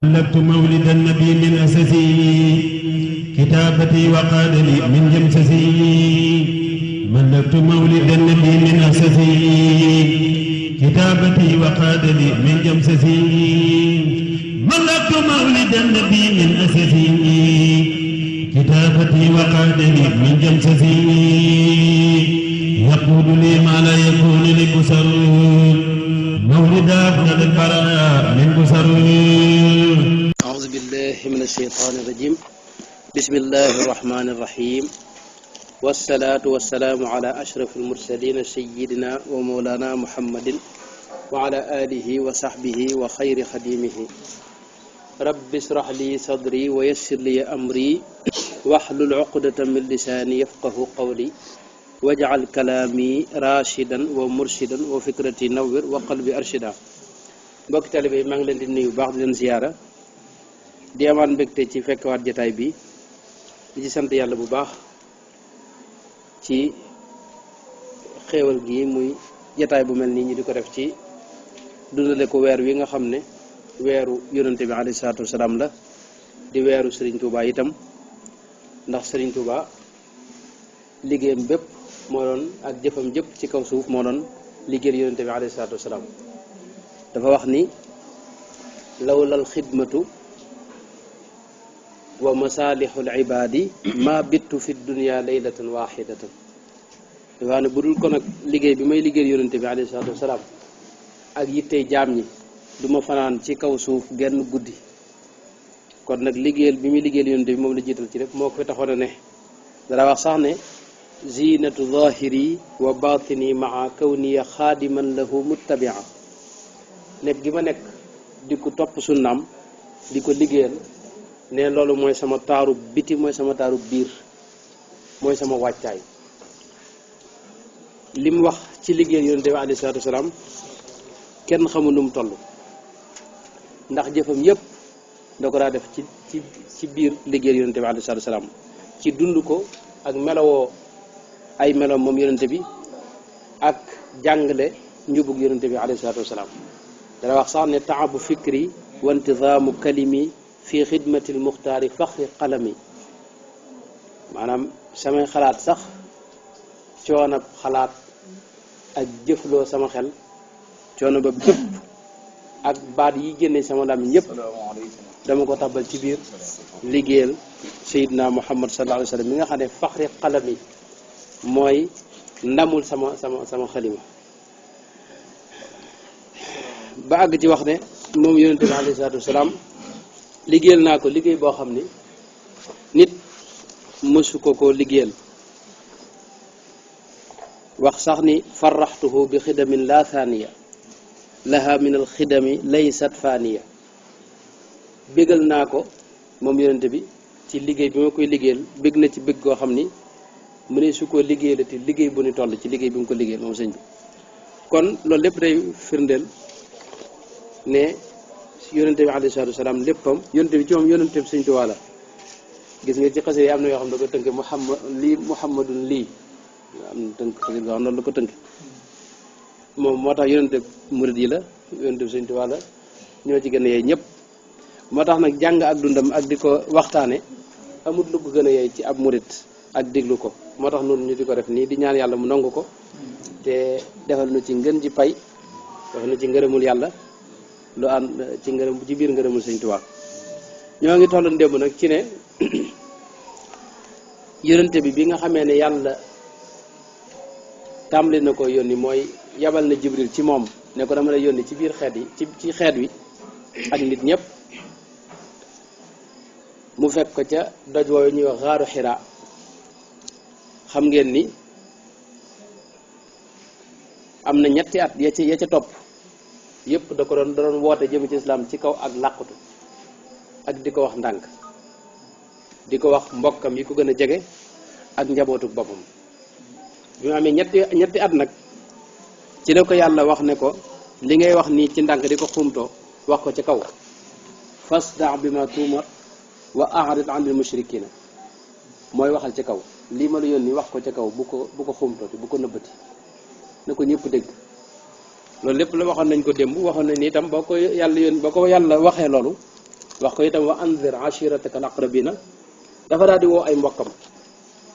ملكت مولد النبي من أسسي كتابتي وقاد لي من جمسسي ملكت مولد النبي من أسسي كتابتي وقاد لي من جمسسي ملكت مولد النبي من أسسي كتابتي وقاد لي من جمسسي يقول لي ما لا يكون لبصر مولد أفضل البرايا من بصر. أعوذ بالله من الشيطان الرجيم. بسم الله الرحمن الرحيم. والصلاة والسلام على أشرف المرسلين سيدنا ومولانا محمد وعلى آله وصحبه وخير خديمه. رب اشرح لي صدري ويسر لي أمري واحلل عقدة من لساني يفقه قولي واجعل كلامي راشدا ومرشدا وفكرتي نور وقلبي أرشدا. mbokk taalibe maa ngi leen di nuyu baax di leen ziyaara di amaat mbégte ci fekkwaat jataay bi di ci sant yàlla bu baax ci xéewal gi muy jataay bu mel nii ñu di ko def ci dundale ko weer wi nga xam ne weeru yonente bi alayhi salaatu wasalaam la di weeru Serigne Touba itam ndax Serigne Touba liggéeyam bépp moo doon ak jëfam jëpp ci kaw suuf moo doon liggéeyal yonente bi alayhi salaatu wasalaam. dafa wax ni lawlal xidmatu wa masaalixul ibaadi ma bittu fi dunia laylatan waxidatan. dafa wax ne bu dul ko nag liggéey bi may liggéey yonente bi alayhi salaatu wasalaam ak yittey jaam ñi du ma fanaan ci kaw suuf genn guddi. kon nag liggéeyal bi muy liggéeyal yonente bi moom la jiital ci lépp moo ko fi taxoon a ne. dara wax sax ne zinatu zahiri wa batini maa kawniya xaadiman lahu muttabia. nekk gi ma nekk di ko topp sunnaam di ko liggéeyal ne loolu mooy sama taaru biti mooy sama taaru biir mooy sama wàccaay. li mu wax ci liggéeyal yonente bi alayhi salaatu wasalaam kenn xamul nu mu toll ndax jëfam yépp da ko daa def ci biir liggéeyal yonente bi alayhi salaatu wasalaam ci dund ko ak melowoo ay meloom moom yonente bi ak jàngale njubug yonente bi alayhi salaatu wasalaam. dana wax sax ne taabu fikri wa intizaamu kalimi fi xidmati lmuxtaari faxri qalami. maanaam samay xalaat sax coonab xalaat ak jëfloo sama xel coono ba bépp ak baat yi génne sama làmmiñ yépp dama ko tabal ci biir liggéeyal Seydina Muhammad sallallahu alayhi wa sallam mi nga xam ne faxri qalami mooy ndamul sama xalima. ba àgg ci wax ne moom yonente bi alayhi salaatu wasalaam liggéeyal naa ko liggéey boo xam ni nit mësu ko liggéeyal. wax sax ni farraxtuhu bi xidamin la thaniya laha min al xidami laysat faniya. bégal naa ko moom yonente bi ci liggéey bi ma koy liggéeyal bég na ci bég goo xam ni mu ne su ko liggéeyalati liggéey bu ni toll ci liggéey bi mu ko liggéeyal moom sëñ bi. kon loolu lépp day firndeel ne yonente bi alayhi salaatu wasalaam léppam yonente bi ci moom yonente bi Sëñ Tuubaa la. gis nga ci xasee yi am na yoo xam ne da ko tënke muhammadun lii am na tënk xasee boo xam noonu la ko tënke moom moo tax yonente murid yi la yonente bi Sëñ Tuubaa la ñoo ci gën a yey ñëpp. moo tax nag jàng ak dundam ak di ko waxtaane amul lu ko gën a yey ci ab murid ak diglu ko. moo tax noonu ñu di ko def nii di ñaan yàlla mu nangu ko te defal nu ci ngën ji pay defal nu ci ngërëmul yàlla lu ànd ci ngërëm ci biir ngërëmul Sëñ Tuubaa. ñoo ngi tolloon démb nag ci ne yonente bi nga xamee ne yàlla tàmbali na ko yónni mooy yabal na Jibril ci moom ne ko dama lay yónni ci biir xeet yi ci xeet wi ak nit ñëpp. mu fekk ko ca doj woowu ñuy wax xaaru Xiraa. xam ngeen ni am na ñetti at ya ca topp yëpp da doon woote jëm ci islam ci kaw ak làqutu ak di ko wax ndànk di ko wax mbokkam yi ko gën a jege ak njabootu boppam. bi mu amee ñetti at nag ci la ko yàlla wax ne ko li ngay wax nii ci ndànk di ko xumtoo wax ko ci kaw fasda bi ma tuumar wa a'rid anil mushrikina. mooy waxal ci kaw lii ma la yónni wax ko ci kaw bu ko xumtooti bu ko nëbbati na ko ñëpp dégg. loolu lépp la waxoon nañ ko démb waxoon nañ ni itam boo ko yàlla waxee loolu wax ko itam wa anzir ashirataka al aqrabina dafa daal di woo ay mbokkam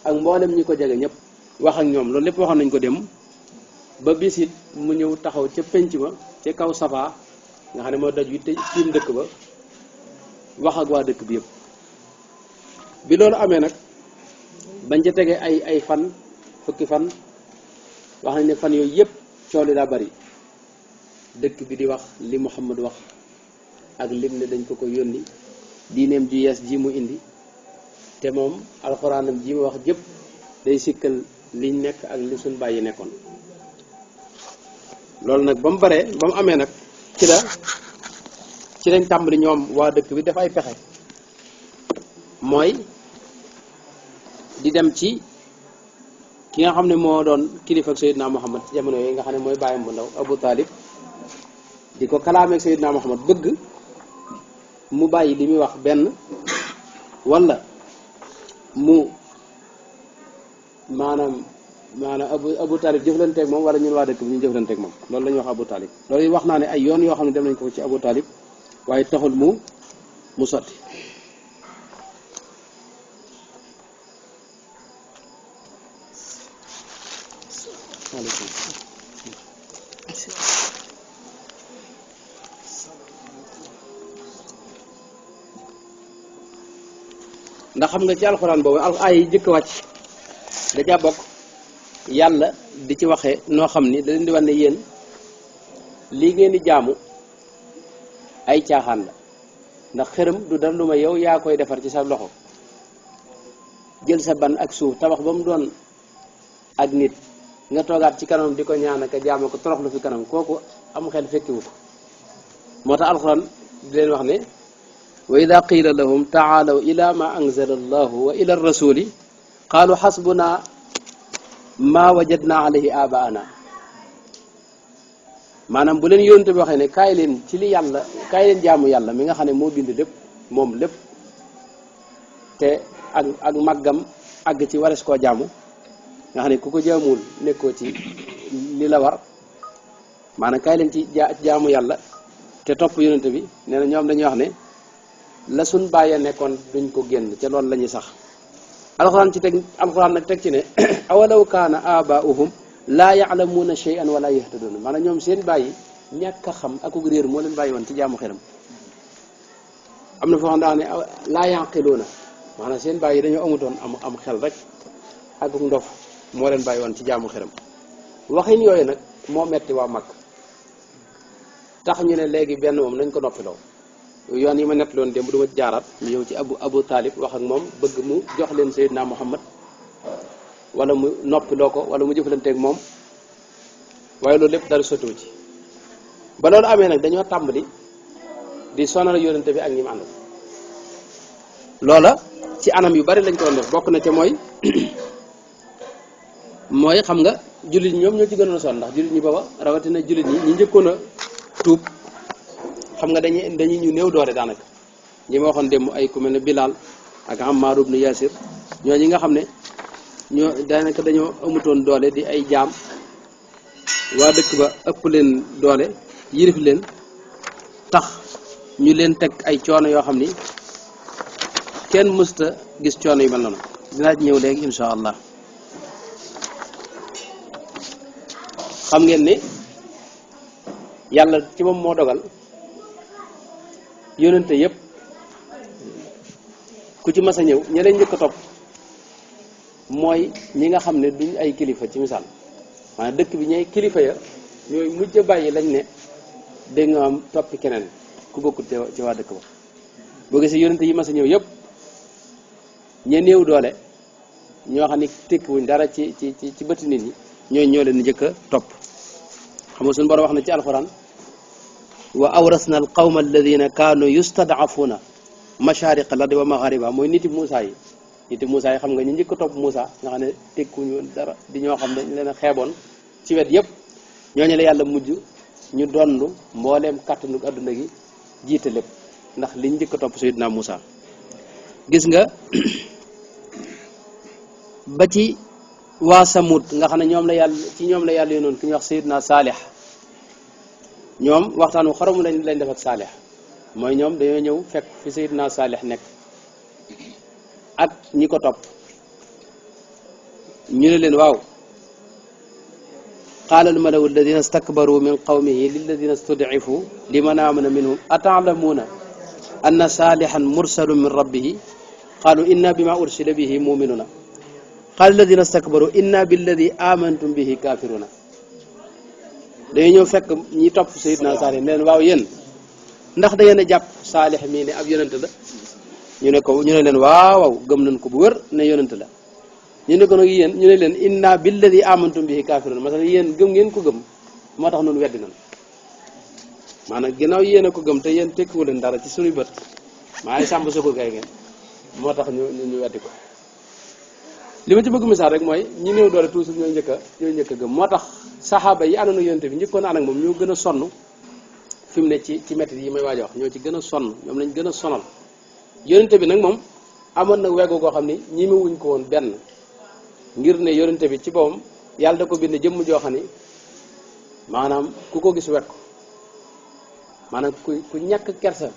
ak mboolem ñi ko jege ñëpp wax ak ñoom loolu lépp waxoon nañ ko dem ba bisit mu ñëw taxaw ca penc ma ca kaw Safa nga xam ne moo daj wi te tiim dëkk ba wax ak waa dëkk bi yëpp bi loolu amee nag bañ ca tegee ay fan fukki fan wax nañ ne fan yooyu yëpp coow li daa bari dëkk bi di wax li Muhammad wax ak lim ne dañ ko yónni diineem ju yees ji mu indi te moom alxuraanam ji mu wax jëpp day sikkal liñ nekk ak li suñ bàyyi nekkoon loolu nag ba mu baree ba mu amee nag ci lañ tàmbali ñoom waa dëkk bi def ay pexe mooy di dem ci ki nga xam ne moo doon kilifa ak Seydina Muhammad ci jamono yooyu nga xam ne mooy bàyyam bu ndaw Abu Talib di ko kalaameeg Seydina Muhammad bëgg mu bàyyi li muy wax benn wala mu maanaam Abu Talib jëflanteeg moom wala ñun waa dëkk bi ñu jëflanteeg moom loolu la ñuy wax Abu Talib loolu wax naa ne ay yoon yoo xam ne dem nañ ko ci Abu Talib waaye taxul mu sotti ndax xam nga ci alxuraan boobu ay yi jëkk wàcc da caa bokk yàlla di ci waxee noo xam ni da leen di wax ne yéen lii ngeen di jaamu ay caaxaan la ndax xërëm du dara lu ma yow yaa koy defar ci sa loxo jël sa ban ak suuf tabax ba mu doon ak nit nga toogaat ci kanam di ko ñaan ak jaamu ko toroxlu fi kanam kooku am xel fekkiwu ko moo tax alxuraan di leen wax ne wa ida qila lahum taalaw ila ma anzala allahu wa ila rasuli qaalu xasbuna ma wajadna alayhi abaana maanaam bu leen yónte bi waxee ne kaay leen ci li yàlla kaay leen jaamu yàlla mi nga xam ne moo bind lépp moom lépp te ak màggam àgg ci wares koo jaamu nga xam ne ku ko jaamuwul nekkoo ci li la war maanaam kaay leen ci jaamu yàlla te topp yónente bi nee na ñoom dañuy wax ne la suñ bàyyee nekkoon duñ ko génn ca loolu la ñuy sax alxuraan nag teg ci ne awalaw kaana abaauhum laa yaalamuuna shay'an wala yahtaduuna maanaam ñoom seen bàyyi ñàkk a xam akuk réer moo leen bàyyi woon ci jaamu xelam am na foo xam daa ne laa yaqiluuna maanaam seen bàyyi dañoo amutoon am xel rek akuk ndof moo leen bàyyi woon ci jaamu xelam waxin yooyu nag moo metti waa mag tax ñu ne léegi benn moom nañ ko noppiloo yoon yi ma nett loon démb du ma jaaraat ñu ñëw ci Abu Talib wax ak moom bëgg mu jox leen Seydina Muhammad wala mu noppiloo ko wala mu jëflanteeg moom waaye loolu lépp dara sottiwu ci ba loolu amee nag dañoo tàmbali di sonal yónnente bi ak ñi mu àndal loola ci anam yu bari lañ ko doon def bokk na ca mooy xam nga jullit ñi ñoom ñoo ci gënoon a sonn ndax jullit ñi booba rawatina jullit ñi njëkkoon a tuub xam nga dañuy ñu néew doole daanaka ñi ma waxoon démb ay ku mel ne Bilal ak Ammar ibn Yasir ñoo ñi nga xam ne ñoo daanaka dañoo amutoon doole di ay jaam waa dëkk ba ëpp leen doole yirif leen tax ñu leen teg ay coono yoo xam ni kenn mësta gis coono yu mel noonu dinaa ci ñëw léegi insha allah xam ngeen ni yàlla ci moom moo dogal yónnente yépp ku ci mas a ñëw ña leen njëkk a topp mooy ñi nga xam ne duñ ay kilifa ci misaal maanaam dëkk bi ñooy kilifa ya ñooy mujj a bàyyi lañ ne dégg nga am toppi keneen ku bokkut ci waa dëkk ba boo gisee yónnente yi mas a ñëw yépp ñe néew doole ñoo xam ne tekkiwuñ dara ci bëti nit ñi ñoo leen njëkk a topp xam nga suñu borom wax na ci alxuraan wa awrasna al qawma alladina kaanu yustadafuna mashariqa al ardi wa maghariba mooy niti Moussa yi xam nga ñu njëkk a topp Moussa nga xam ne tekkuñu dara di ñoo xam ne ñu leen a xeeboon ci wet yépp ñooñu la yàlla mujj ñu donn mbooleem kàttanu adduna gi jiite lépp ndax liñ njëkk a topp Seydina Moussa gis nga ba ci waa Samud nga xam ne ñoom la yàlla yónnoon ki ñuy wax Seydina Saalix ñoom waxtaan wu xaramu lañ def ak Saalix mooy ñoom dañoo ñëw fekk fi Seydina Saalix nekk ak ñi ko topp ñu ne leen waaw qaala al malawu alladina stakbaru min qawmihi lilladina studcifu liman amana minhum ataalamuuna anna saalixan mursalun min rabbihi qaalu inna bima ursila bihi muminuna qaala alladina stakbaru inna billadi amantum bihi kafiruna dañoo ñëw fekk ñi topp Seydina Saalix ne leen waaw yéen ndax da ngeen a jàpp Saalix mii ne ab yonent la ñu ne leen waaw gëm nañ ko bu wër ne yonent la ñu ne ko nag yéen ñu ne leen inna billadi amantum bihi kafirun masalan yéen gëm ngeen ko gëm moo tax noonu weddi nañ maanaam ginnaaw yéen a ko gëm te yéen tekkiwu leen dara ci suñuy bët maa ngi sàmb sokul kay ngeen moo tax ñu weddi ko li ma ci bëgg misaal rek mooy ñi néew doole toujours ñooy njëkk a gëm moo tax saxaaba yi àndoon ak yonent bi njëkkoon ànd ak moom ñoo gën a sonn fi mu ne ci métti yi may waaj a wax ñoo ci gën a sonn ñoom lañ gën a sonal yonent bi nag moom amoon nag weggu koo xam ni ñi ma wuñ ko woon benn ngir ne yonent bi ci boppam yàlla da ko bind jëmm joo xam ni maanaam ku ko gis wekk ko maanaam ku ñàkk kersa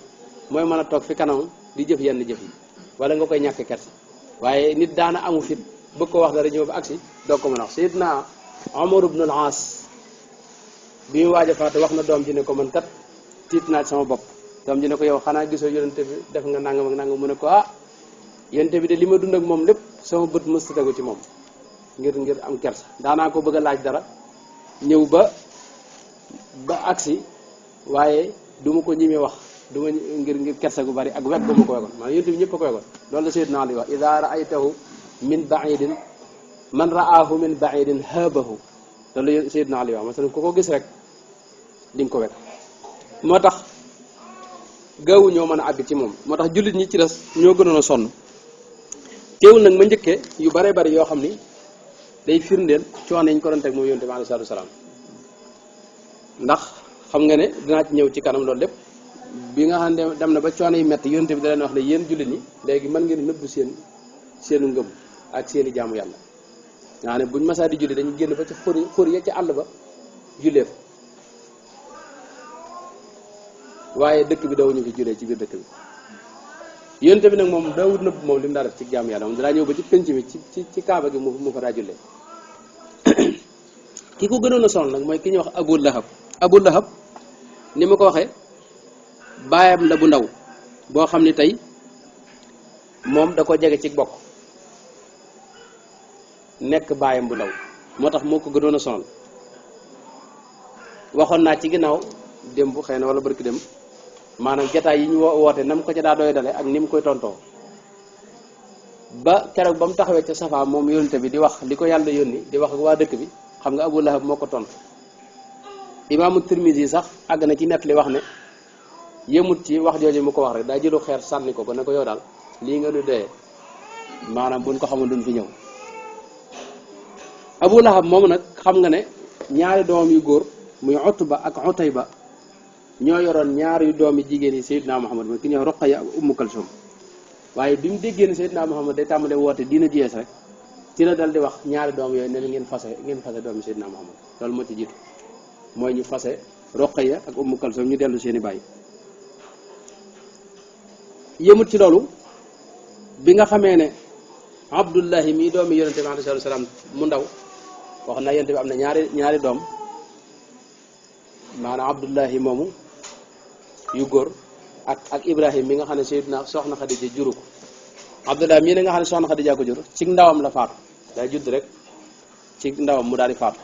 mooy mën a toog fi kanam di jëf yenn jëf yi wala nga koy ñàkk kersa waaye nit daana amu fit bëgg ko wax dara ñëw ba agsi doo ko mën a wax Seydina Omar ibn al-As bi mu waaj a faatu wax na doom ji ne ko man kat tiit naa sama bopp doom ji ne ko yow xanaa gisoo yonente bi def nga nangam ak nangam mu ne ko yonente bi de li ma dund ak moom lépp sama bët mësta tegu ci moom ngir am kersa daanaa ko bëgg a laaj dara ñëw ba agsi waaye du ma ko ñimee wax du ma ngir kersa gu bari ak wet ba ma ko wegoon maanaam yonente bi ñëpp a ko wegoon loolu la Seydina Ali wax ida raaytahu min baidin man raahu min baidin haabahu loolu la Seydina Ali wax masalan ku ko gis rek di nga ko wekk moo tax gaawu ñoo mën a àgg ci moom moo tax jullit ñi ci des ñoo gënoon a sonn teewul nag ma njëkkee yu bare bari yoo xam ni day firndeel coono yi ñu ko doon teg moom yonent bi alayhi salaatu wa salaam ndax xam nga ne dinaa ci ñëw ci kanam loolu lépp bi nga xam ne dem na ba coono yi metti yonent bi da leen wax ne yéen jullit ñi léegi mën ngeen nëbb seenu ngëm ak seeni jaamu yàlla nga xam ne buñ masaa di julli dañu génn ba ca xur ya ca àll ba jullee fa waaye dëkk bi dawuñu fi jullee ci biir dëkk bi yonent bi nag moom daawut nëbb moom li mu daa def ci jaamu yàlla moom danaa ñëw ba ci penc mi ci kaaba gi mu fa daa jullee ki ko gënoon a sonal nag mooy ki ñuy wax Abu Lahab ni ma ko waxee baayam la bu ndaw boo xam ni tey moom da ko jege ci bokk nekk baayam bu ndaw moo tax moo ko gënoon a sonal waxoon naa ci ginnaaw démb xëy na wala barki dem maanaam jataay yi ñu woote nam ko ca daa doy dale ak ni mu koy tontoo ba keroog ba mu taxawee ca Safa moom yónnte bi di wax li ko yàlla yónni di wax ak waa dëkk bi xam nga Abu Lahab moo ko tontu imaamu Tirmisi yi sax àgg na ci nett li wax ne yëmut ci wax jooju mu ko wax rek daa jëlu xeer sànni ko ne ko yow daal lii nga nu doyee maanaam buñ ko xamul duñ fi ñëw Abu Lahab moom nag xam nga ne ñaari doom yu góor muy Utba ak Utayba ñoo yoroon ñaari doomi jigéen yi Seydina Muhammad mooy ki ñëw Ruqayya ak Ummu Kalsum waaye bi mu déggee ne Seydina Muhammad day tàmbalee woote diina ji yees rek ci la dal di wax ñaari doom yooyu ne ngeen fase doomi Seydina Muhammad loolu moo ci jiitu mooy ñu fase Ruqayya ak Ummu Kalsum ñu dellu seeni bàyyi yëmut ci loolu bi nga xamee ne Abdullahi mii doomi yonente bi alayhi salaam mu ndaw wax na yonente bi am na ñaari doom maanaam Abdullahi moomu yu góor ak Ibrahim mi nga xam ne Seydina soxna Xadija juru ko Abdullahi mii ne nga xam ne soxna Xadija ko jur ci ndawam la faatu day judd rek ci ndawam mu daal di faatu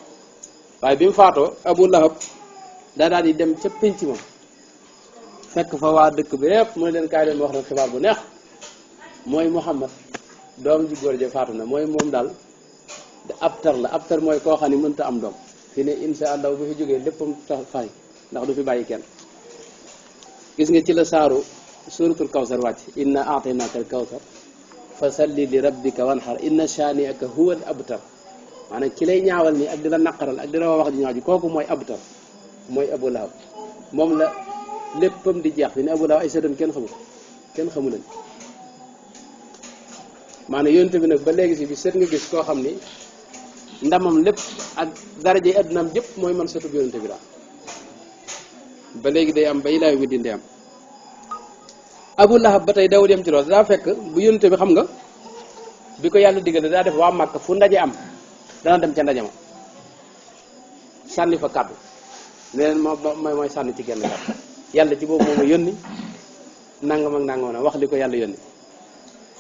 waaye bi mu faatoo Abu Lahab daal di dem ca pénc moom fekk fa waa dëkk bi yépp mu ne leen kaay leen wax na xibaar bu neex mooy Muhammad doom ji góor ja faatu na mooy moom daal abtar la abtar mooy koo xam ne mënta am doom fi ne insha allah bu fi jógee léppam tax fay ndax du fi bàyyi kenn gis nga ci la suratul kawsar wàcc inna a'taynaka al kawsar fa salli li rabbika wanhar inna shani'aka huwa al abtar maanaam ki lay ñaawal nii ak di la naqaral ak di la wax ji ñaaw ji kooku mooy abtar mooy Abu Lahab moom la léppam di jeex fi ne Abu Lahab ay sëtam kenn xamu leen maanaam yonent bi nag ba léegi si bi seet nga gis koo xam ni ndamam lépp ak daraja yi addunaam jëpp mooy man sëtub yonent bi daal ba léegi day am ba ilaahi wi dindi am Abu Lahab ba tey dawul yem ci loolu daa fekk bu yónnte bi xam nga bi ko yàlla digale daa def waa Màkka fu ndaje am dana dem ca ndaje ma sànni fa kàddu leneen mooy sànni ci genn kàddu yàlla ci boobu mooma yónni nangam ak nangam na wax li ko yàlla yónni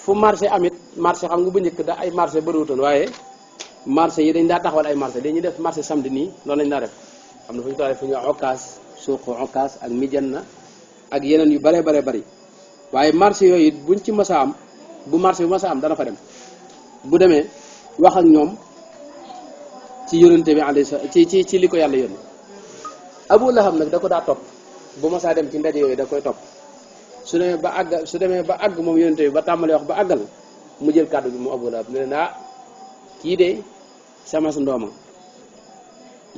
fu marché amit marché xam nga bu njëkk da ay marché bëriwutoon waaye marché yi dañ daa taxawal ay marché dañuy def marché samedi nii loolu lañ daa def xam na fu ñu toll fu ñu Ocass suuqu Ocass ak Mijanna ak yeneen yu bare bari waaye marché yooyu it buñ ci masa am bu marché bu masa am dana fa dem bu demee wax ak ñoom ci yónnente bi alayhi ci li ko yàlla yónni Abu Lahab nag da ko daa topp bu masaa dem ci ndaje yooyu da koy topp su demee ba àgg moom yónnente bi ba tàmbalee wax ba àggal mu jël kàddu bi mu Abu Lahab ne leen kii de sama ndooma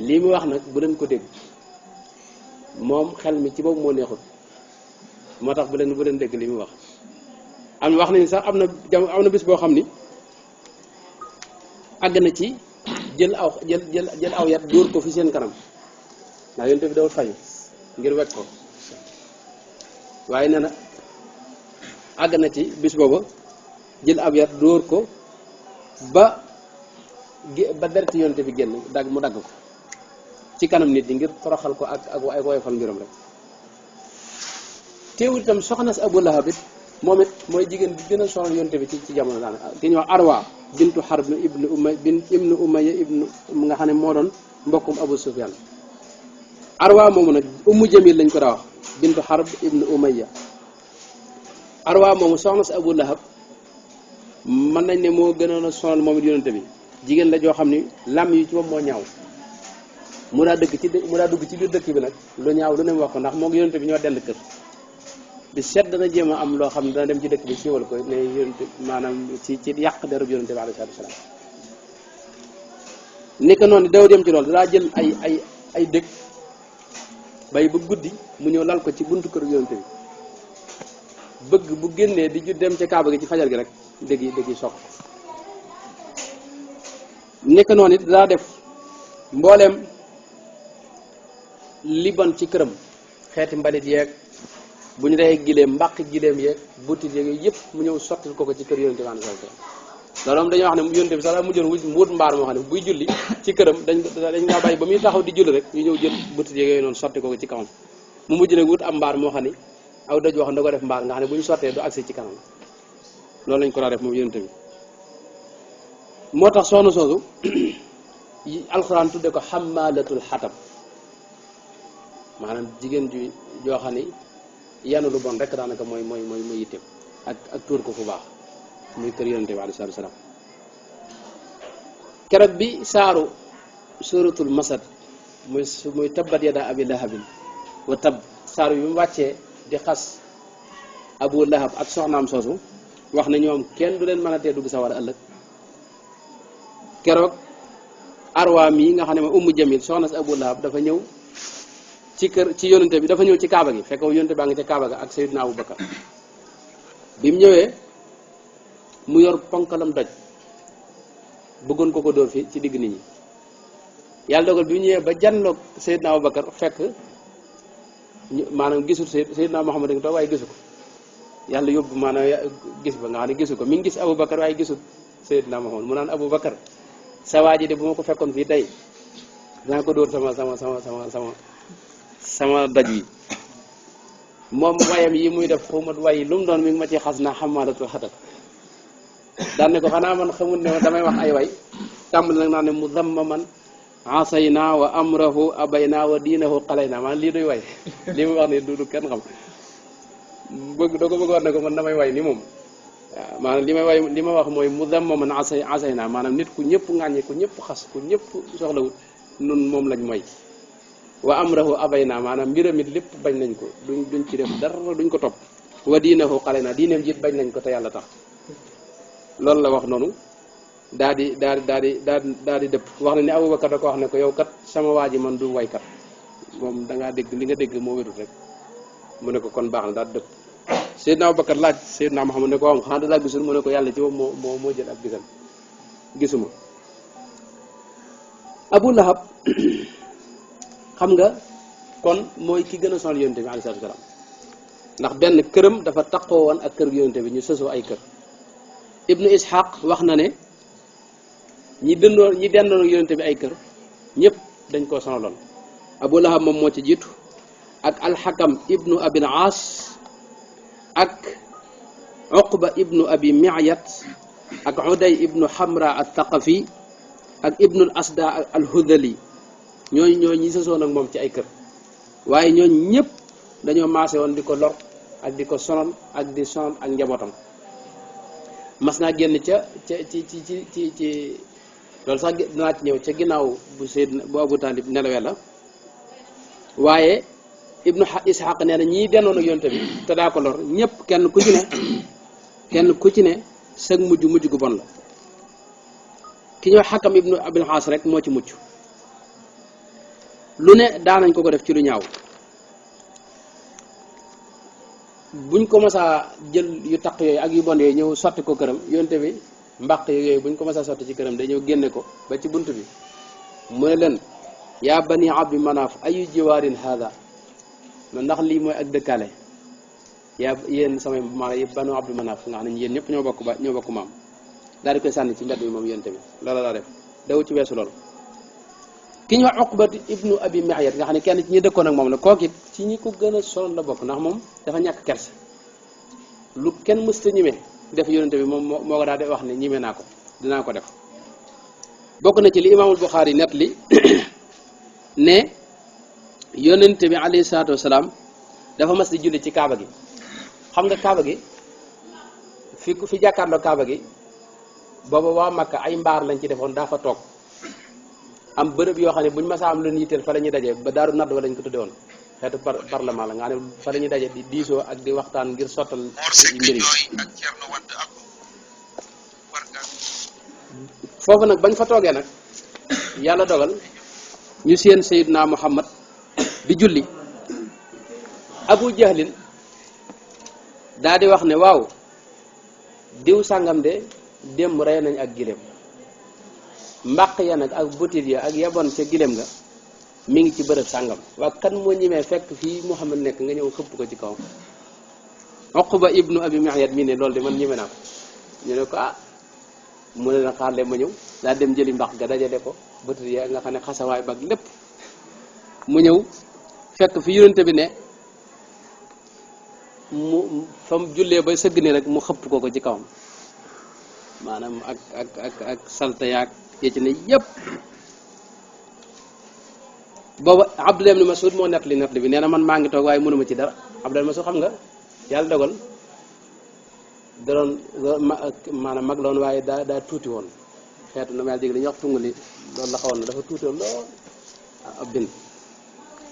lii mu wax nag bu leen ko dégg moom xel mi ci boobu moo neexul moo tax bu leen dégg li mu wax am wax nañu sax am na bis boo xam ni àgg na ci jël aw yat dóor ko fi seen kanam ndax yonent bi dawul fayu ngir wekk ko waaye nee na àgg na ci bis booba jël aw yat dóor ko ba dereti yonent bi génn mu dagg ko ci kanam nit ñi ngir toroxal ko ak woyofal mbiram rek teewul itam soxna si Abu Lahab it moom it mooy jigéen bi gën a sonal yonent bi ci jamono daanaka ki ñuy wax Arwa bintu Harb ibnu Umayya ibnu nga xam ne moo doon mbokkum Abu Sufyan Arwa moomu nag Ummu Jamil lañ ko daa wax bintu Harb ibnu Umayya Arwa moomu soxna si Abu Lahab mën nañ ne moo gënoon a sonal moom it yonent bi jigéen la joo xam ni lam yi ci moom moo ñaaw mu daa dugg ci biir dëkk bi nag lu ñaaw lu ne mu wax ko ndax moo ngi yonent bi ñoo dend kër di seet dana jéem a am loo xam ne dana dem ci dëkk bi siiwal ko ne yonent maanaam ci yàq derub yonent bi alayhi salaatu wa salaam ni ko noonu daw dem ci loolu daa jël ay dëkk bay ba guddi mu ñëw lal ko ci buntu kër yonent bi bëgg bu génnee di dem ca kaaba gi ci fajar gi rek dëgg yi soq ni ko noonu it daa def mbooleem li bon ci këram xeeti mbalit yeeg bu ñu reyee gileem mbàq gileem yeeg butit yeeg yooyu yëpp mu ñëw sottil ko ci kër yonent bi sallallahu alayhi wasallam loolu moom dañoo wax ne yonent bi sax mu jël wut mbaar moo xam ne buy julli ci këram dañ ngaa bàyyi ba muy taxaw di julli rek ñu ñëw jël butit yeeg yooyu noonu sotti ko ci kawam mu mujj nag wut am mbaar moo xam ne aw doj wax da ko def mbaar nga xam ne bu ñu sottee du agsi ci kanam loolu lañ ko daa def moom yonent bi moo tax soxna soosu alxuraan tudde ko xammaalatul xatab maanaam jigéen ju joo xam ni yanu lu bon rek daanaka mooy yitteem ak tuur ko fu baax muy kër yonent bi alayhi salaatu wa salaam keroog bi saaru suratul masad muy tabbat yada abi lahabin wa tab saaru bi mu wàccee di xas Abu Lahab ak soxnaam soosu wax na ñoom kenn du leen mën a tee dugg sawara ëllëg keroog Arwa mii nga xam ne ma Ummu Jamil soxna si Abu Lahab dafa ñëw ci yonente bi dafa ñëw ci kaaba gi fekk yonente baa ngi ca kaaba ga ak Sayyidina Abu Bakar bi mu ñëwee mu yor ponkalam doj bëggoon ko dóor fi ci digg nit ñi yàlla dogal bi mu ñëwee ba janloog Sayyidina Abu Bakar fekk maanaam gisul Sayyidina Muhammad nga toog waaye gisu ko yàlla yóbbu maanaam gis ba nga xam ne gisu ko mi ngi gis Abu Bakar waaye gisul Sayyidina Muhammad mu naan Abu Bakar sa waa ji de bu ma ko fekkoon fii tey dinaa ko dóor sama daj yi moom wayam yi muy def xawma way lu mu doon mi ngi ma ci xas naa xamaalatul xatab daan ne ko xanaa man xamul ne damay wax ay way tàmbali nag naa ne muzammaman asayna wa amrahu abayna wa diinahu qalayna maanaam lii duy way lii mu wax ni du kenn xam da ko bëgg wax ne ko man damay way ni moom waaw maanaam li ma wax mooy muzammaman asayna maanaam nit ku ñëpp ŋàññi ku ñëpp xas ku ñëpp soxlawut nun moom lañ mooy wa amrahu abayna maanaam mbiramit lépp bañ nañ ko duñ ci def dara duñ ko topp wa diinahu qalayna diineem jiit bañ nañ ko te yàlla tax loolu la wax noonu daa di dëpp wax na ni Abubakar da ko wax ne ko yow kat sama waa ji man du waykat moom da ngaa dégg li nga dégg moo wérut rek mu ne ko kon baax na daal dëpp Seydina Abubakar laaj Seydina Muhammad ne ko am xanaa da laa gisul mu ne ko yàlla ci moom moo jël ab gisam gisuma Abu Lahab xam nga kon mooy ki gën a sonal yonent bi alayhi salaatu wa salaam ndax benn këram dafa taqoo woon ak kër yonente bi ñu sësoo ay kër. ibnu ishaq wax na ne ñi dendoon ak yonente bi ay kër ñëpp dañ koo sonaloon. abu lahab moom moo ci jiitu ak alxakam ibnu abil aas ak uqba ibnu abi mi'yat ak uday ibnu hamra al thaqafi ak ibnul asda al hudali ñooñu ñi sësoon ak moom ci ay kër. waaye ñooñu ñëpp dañoo maase woon di ko lor ak di ko sonal ak di sonal ak njabootam. mas naa génn ci loolu sax dinaa ci ñëw ca ginnaaw bu Abu Talib nelawee la. waaye ibnu ishaq nee na ñii dendoon ak yonte bi te daa ko lor ñëpp kenn ku ci ne sag mujj gu bon la. ki ñoo xakam ibnu abil xaas rek moo ci mucc. lu ne daanañ ko def ci lu ñaaw. buñ ko masaa jël yu taq yooyu ak yu bon yooyu ñëw sotti ko këram yonte bi mbaq yooyu buñ ko masaa sotti ci këram day ñëw génne ko ba ci bunt bi mu ne leen yaa bani abdi manaaf ayu jiwaarin hada ndax lii mooy ak dëkkaale yaa yéen samay maanaam yëpp banu abdi manaaf nga xam ne yéen ñëpp ñoo bokk maam daal di koy sànni ci mbedd bi moom yonte bi loola laa def daw ci weesu loolu. ki ñu wax uqbat ibnu abi mi'yat nga xam ne kenn ci ñi dëkkoon ak moom la kooku it ci ñi ko gën a sonal la bokk ndax moom dafa ñàkk kersa lu kenn mësta ñime def yonente bi moom moo ko daal di wax ne ñime naa ko dinaa ko def. bokk na ci li imaamul Buxaari net li ne yonente bi alayhi salaatu wasalaam dafa mas di julli ci kaaba gi. xam nga kaaba gi fi jàkkaarloo kaaba gi booba waa Makka ay mbaar lañ ci defoon daa fa toog am bërëb yoo xam ne buñ masaa am lu yitteel fa la ñuy daje ba daaru nadd wa lañ ko tudde woon xeetu parlement la nga xam ne fa la ñuy daje di diisoo ak di waxtaan ngir sottal mbir yi. foofu nag bañ fa toogee nag yàlla dogal ñu seen Seydina Muhammad di julli. Abu Jahlin daa di wax ne waaw diw sàngam de démb rey nañ ak giléem mbaq ya nag ak butit ya ak yabon ca giléem nga mi ngi ci bërëb sàngam waa kan moo ñimee fekk fii Muhammad nekk nga ñëw xëpp ko ci kawam. Uqba ibnu abi mi'yat mii ne loolu de man ñime naa ko ñu ne ko mu ne la xaar leen ma ñëw daa dem jëli mbaq ga dajale ko butit ya nga xam ne xasawaay bag lépp mu ñëw fekk fi yonente bi ne mu fa mu jullee ba sëgg ni rek mu xëpp ko ci kawam maanaam ak salte yaag yee ci ne yëpp. booba Abdullah ibn Mas'ud moo nettali bi nee na man maa ngi toog waaye mënuma ci dara. Abdullah ibn Mas'ud xam nga yàlla dogal da doon maanaam mag la woon waaye daa tuuti woon xeetu na ma yàlla jég li ñuy wax tungali loolu la xawoon na dafa tuuti woon lool ab bind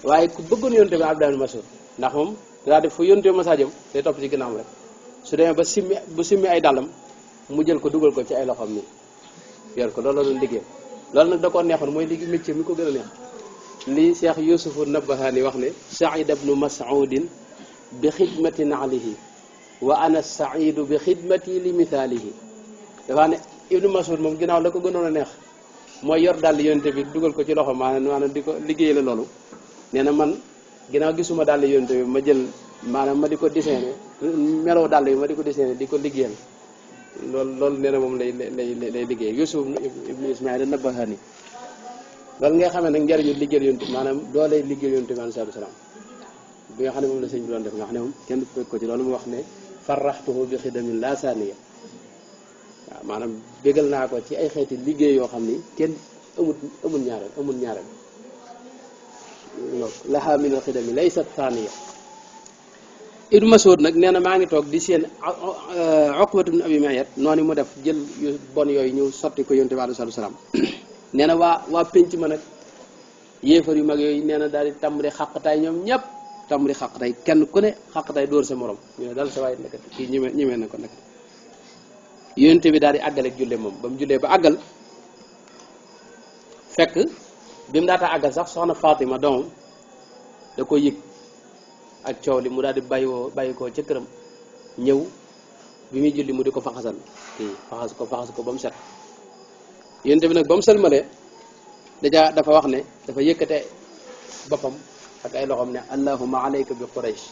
waaye ku bëggoon yonte bi Abdullah ibn Mas'ud ndax moom daa def fu yonte bi masaa jëm day topp ci ginnaawam rek su demee ba simmi ay dàllam mu jël ko dugal ko ci ay loxoom nii yor ko loolu la doon liggéey. loolu nag da koo neexoon mooy liggéey métier mi ko gën a neex lii Cheikh Yusufu Nabahani wax ne saida bnu mas'udin bi xidmati naalihi wa ana saidu bi xidmati li mithaalihi dafa ne ibnu Mas'ud moom ginnaaw la ko gënoon a neex mooy yor dàll yonte bi dugal ko ci loxo maanaam di ko liggéey la loolu nee na man ginnaaw gisuma dàll yonte bi ma jël maanaam ma di ko dessiné meloo dàll yi ma di ko dessiné di ko liggéeyal loolu nee na moom lay liggéey Yusuf ibnu Ismaïl Nabahani loolu nga xamee nag njëriñu liggéeyal yonte maanaam doo lay liggéeyal yonte bi alayhi salaam bi nga xam ne moom la sëñ bi doon def nga xam ne moom kenn du fekk ko ci loolu mu wax ne farraxtuhu bi xidamin la saaniya waaw maanaam bégal naa ko ci ay xeeti liggéey yoo xam ni kenn amul ñaareel laha min al xidami laysat saaniya. Ibnu Mas'ud nag nee na maa ngi toog di seen Uqbatu ibn Abi Mu'ayt noonu mu def jël yu bon yooyu ñëw sotti ko yonte bi alayhi salaam nee na waa penc ma nag yéefar yu mag yooyu nee na daal di tàmbali xàqtaay ñoom ñëpp tàmbali xàqtaay kenn ku ne xàqtaay dóor sa morom ñu ne dal sa waay nekkat kii ñemee na ko nekkat yonte bi daal di àggale ak julle moom ba mu jullee ba àggal fekk bi mu daataa àggal sax soxna Fatima doomam da ko yëg ak coow li mu daal di bàyyi ko ca këram ñëw bi muy julli mu di ko faxasal kii faxas ko ba mu set yonte bi nag ba mu sëlmalee dafa wax ne dafa yëkkate boppam ak ay loxoom ne allahumma alayka bi Quraysh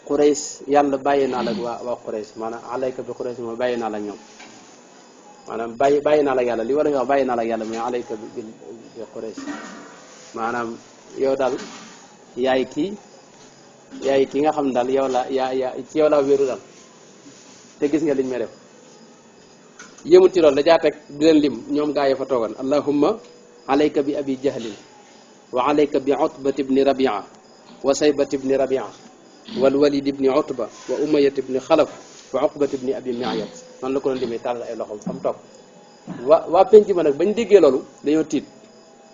Quraysh yàlla bàyyi naa la ak waa Quraysh maanaam alayka bi Quraysh mooy bàyyi naa la ak ñoom maanaam bàyyi naa la ak yàlla li war a wax bàyyi naa la ak yàlla mooy alayka bi Quraysh maanaam yow daal yaay kii nga xam ne daal yow la ci yow laa wéeru daal te gis nga liñ may def yëmul ci loolu dajaa teg di leen lim ñoom gaa yi fa toogoon allahumma alayka bi abi jahlin wa alayka bi utbat ibni rabia wa saybat ibni rabia wal walid ibni utba wa umayat ibni xalaf wa uqbat ibni abi miayat noonu la ko doon limee tàllal ay loxom xam toog waa penc ma nag bañ déggee loolu dañoo tiit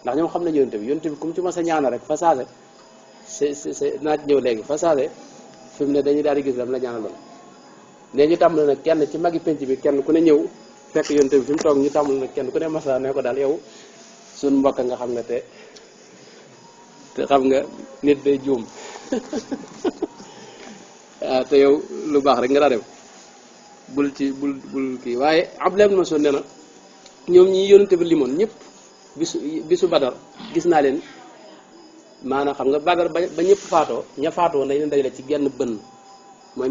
ndax ñoom xam nañ yonent bi comme ci ma sa ñaana rek fa saase naa ci ñëw léegi fa saase fi mu ne dañuy daal di gis lam la ñaana loolu ne ñu tàmbali nag kenn ci magi penc bi kenn ku ne ñëw fekk yonent bi fi mu toog ñu tàmbali nag kenn ku ne masa ne ko daal yow suñ mbokk nga xam nga te xam nga nit day juum waaw te yow lu baax rek nga daa def bul kii waaye Abdullah ibn Mas'ud nee na ñoom ñi yonent bi limoon ñëpp bisu Badar gis naa leen maanaam xam nga Badar ba ñëpp faatoo ña faatoo dañ leen dajale ci genn bënn mooy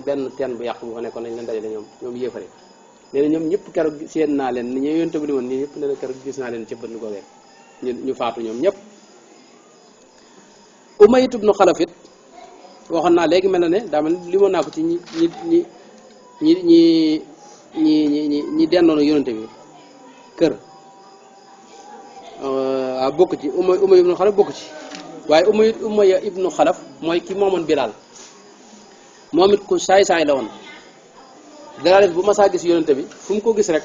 benn teen bu yàq bu fa nekkoon dañ leen dajale ñoom yéefare nee na ñoom ñëpp keroog seen naa leen ni ñu yonent bi limoon ñi ñëpp nee na keroog gis naa leen ci bënn googee ñu faatu ñoom ñëpp Umayya ibn Xalaf it waxoon naa léegi mel na ne daa mel limoon naa ko ci ñi dendoon yonent bi kër waaw bokk ci Umayya ibnu Xalaf bokk ci waaye Umayya ibnu Xalaf mooy ki moomoon Bilaal moom it ku saay-saay la woon dara def bu masaa gis yonent bi fu mu ko gis rek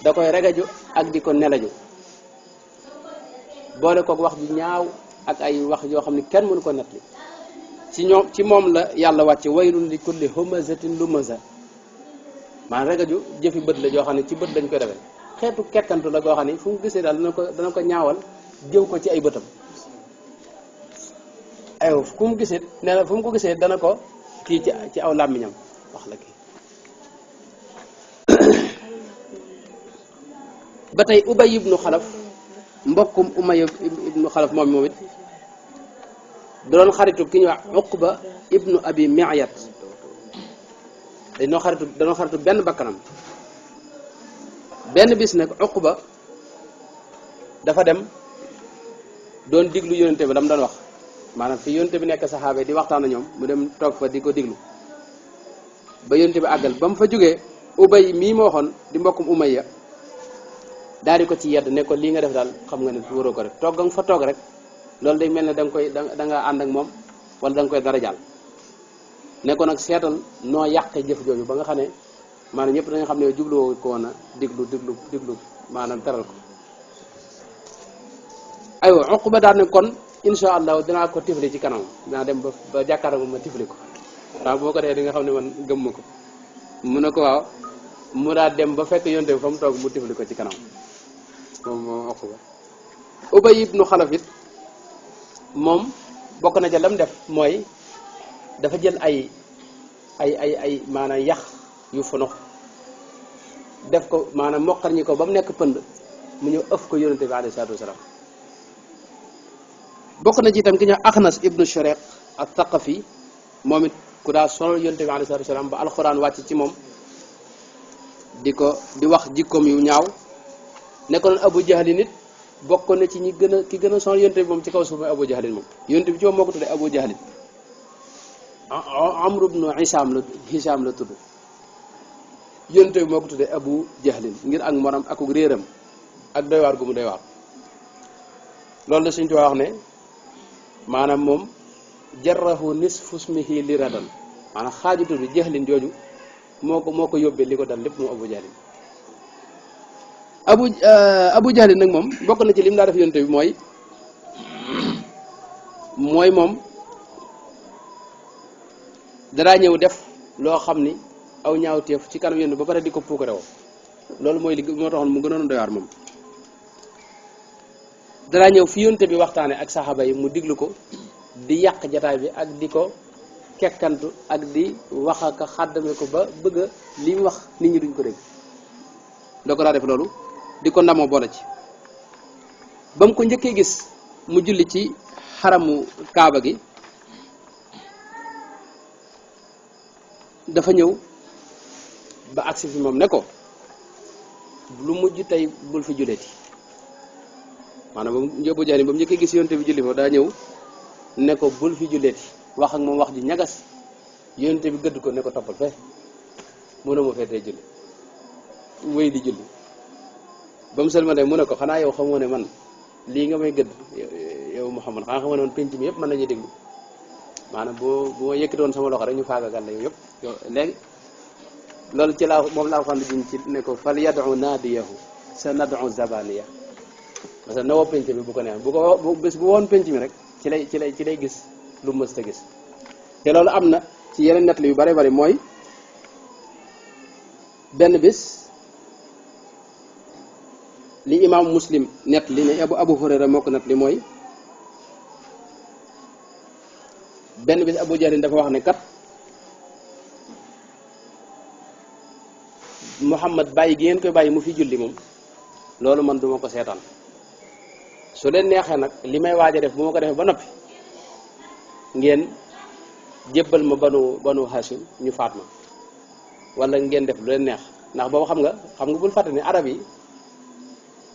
da koy regaju ak di ko nelaju boole kook wax ju ñaaw ak ay wax yoo xam ne kenn mënu ko nettali ci moom la yàlla wàcce waylun li kulli humazatin lumaza maanaam regaju jëfi bët la joo xam ne ci bët lañ koy defee xeetu kekkantu la goo xam ne fu mu gisee daal dana ko ñaawal jëw ko ci ay bëtam aywa fu mu gisee nee na fu mu ko gisee dana ko kii ci aw làmmiñam wax la kii ba tey Ubay ibnu Xalaf mbokkum Umayya ibnu Xalaf moom it da doon xaritu ki ñuy wax Uqba ibnu Abi Mi'yat danoo xaritu benn bakkanam benn bis nag Uqba dafa dem doon diglu yonente bi la mu doon wax maanaam fi yonente bi nekk saxaaba di waxtaan ak ñoom mu dem toog fa di ko diglu ba yonente bi àggal ba mu fa jógee Ubay mii ma waxoon di mbokkum Umayya daal di ko ci yedd ne ko lii nga def daal xam nga ne waroo ko def toog nga fa toog rek loolu day mel ne da nga ànd ak moom wala da nga koy dara jàll ne ko nag seetal noo yàqee jëf jooju ba nga xam ne maanaam ñëpp dañu xam ne jubluwoo ko woon a diglu maanaam teral ko aywa Uqba daal ne kon insha allah dinaa ko tifli ci kanam dinaa dem ba jàkkaarloo ma tifli ko waaw boo ko defee di nga xam ne man gëm ma ko mu ne ko waaw mu daal dem ba fekk yonte bi fa mu toog mu tifli ko ci kanam moom Uqba Ubay ibnu Xalaf it moom bokk na ca lam def mooy dafa jël ay maanaam yax yu funux def ko maanaam moqar ñi ko ba mu nekk pënd mu ñëw ëf ko yonente bi alayhi salaatu wasalaam bokk na ci itam ki ñëw Axnas ibnu Shurayq at-Taqafi moom it ku daa solol yonente bi alayhi salaatu wasalaam ba alxuraan wàcc ci moom di wax jikkoom yu ñaaw nekkoon Abu Jahlin nit bokk na ci ki gën a sonal yonte bi moom ci kaw suuf mooy Abu Jahlin moom yonte bi ci moom moo ko tuddee Abu Jahlin Amru ibnu Hisham la tudd yonte bi moo ko tuddee Abu Jahlin ngir ak moram akuk réeram ak doy waar gu mu doy waar loolu la Sëñ Tuubaa wax ne maanaam moom jarrahu nisfu ismihi li radan maanaam xaaju tudd Jahlin jooju moo ko yóbbee li ko dal lépp moom Abu Jahlin Abu Jahlin nag moom bokk na ci lim daa def yonte bi mooy moom daraa ñëw def loo xam ni aw ñaawteef ci kanam yonte ba pare di ko puukare woo loolu mooy moo taxoon mu gënoon doy waar moom daraa ñëw fi yonte bi waxtaane ak saxaaba yi mu diglu ko di yàq jataay bi ak di ko kekkantu ak di wax ak xàddame ko ba bëgg a li mu wax nit ñi duñ ko dégg da ko daa def loolu di ko ndamoo boole ci ba mu ko njëkkee gis mu julli ci xaramu kaaba gi dafa ñëw ba agsi fi moom ne ko lu mujj tey bul fi julleeti maanaam Abu Jahl ba mu njëkkee gis yonte bi julli fa daa ñëw ne ko bul fi julleeti wax ak moom wax ji ñagas yonte bi gëdd ko ne ko toppal fee mu ne ma fee tey julli wéy di julli ba mu sëlma mu ne ko xanaa yow xamoo ne man lii nga may gëdd yow Muhammad xanaa xamoo ne man penc mi yëpp mën nañu déglu maanaam bu ma yëkkati woon sama loxo rek ñu faagagal la yow yëpp yow léegi loolu ci laa moom laa xam ne diñ ci ne ko fal yadu naadiyahu sa nadu zabaniya parce que na woo penc mi bu ko neex bu ko bés bu woon penc mi rek ci lay gis lu mës ta gis te loolu am na ci yeneen nettali yu bari bari mooy benn bis li imam Muslim nett li ne Abu Hurayra moo ko nett li mooy benn bis Abu Jahl dafa wax ne kat Muhammad bàyyi gi ngeen koy bàyyi mu fi julli moom loolu man duma ko seetaan su leen neexee nag li may waaj a def bu ma ko defee ba noppi ngeen jébbal ma banu Hashim ñu faat ma wala ngeen def lu leen neex ndax boobu xam nga bul fàtte ne arab yi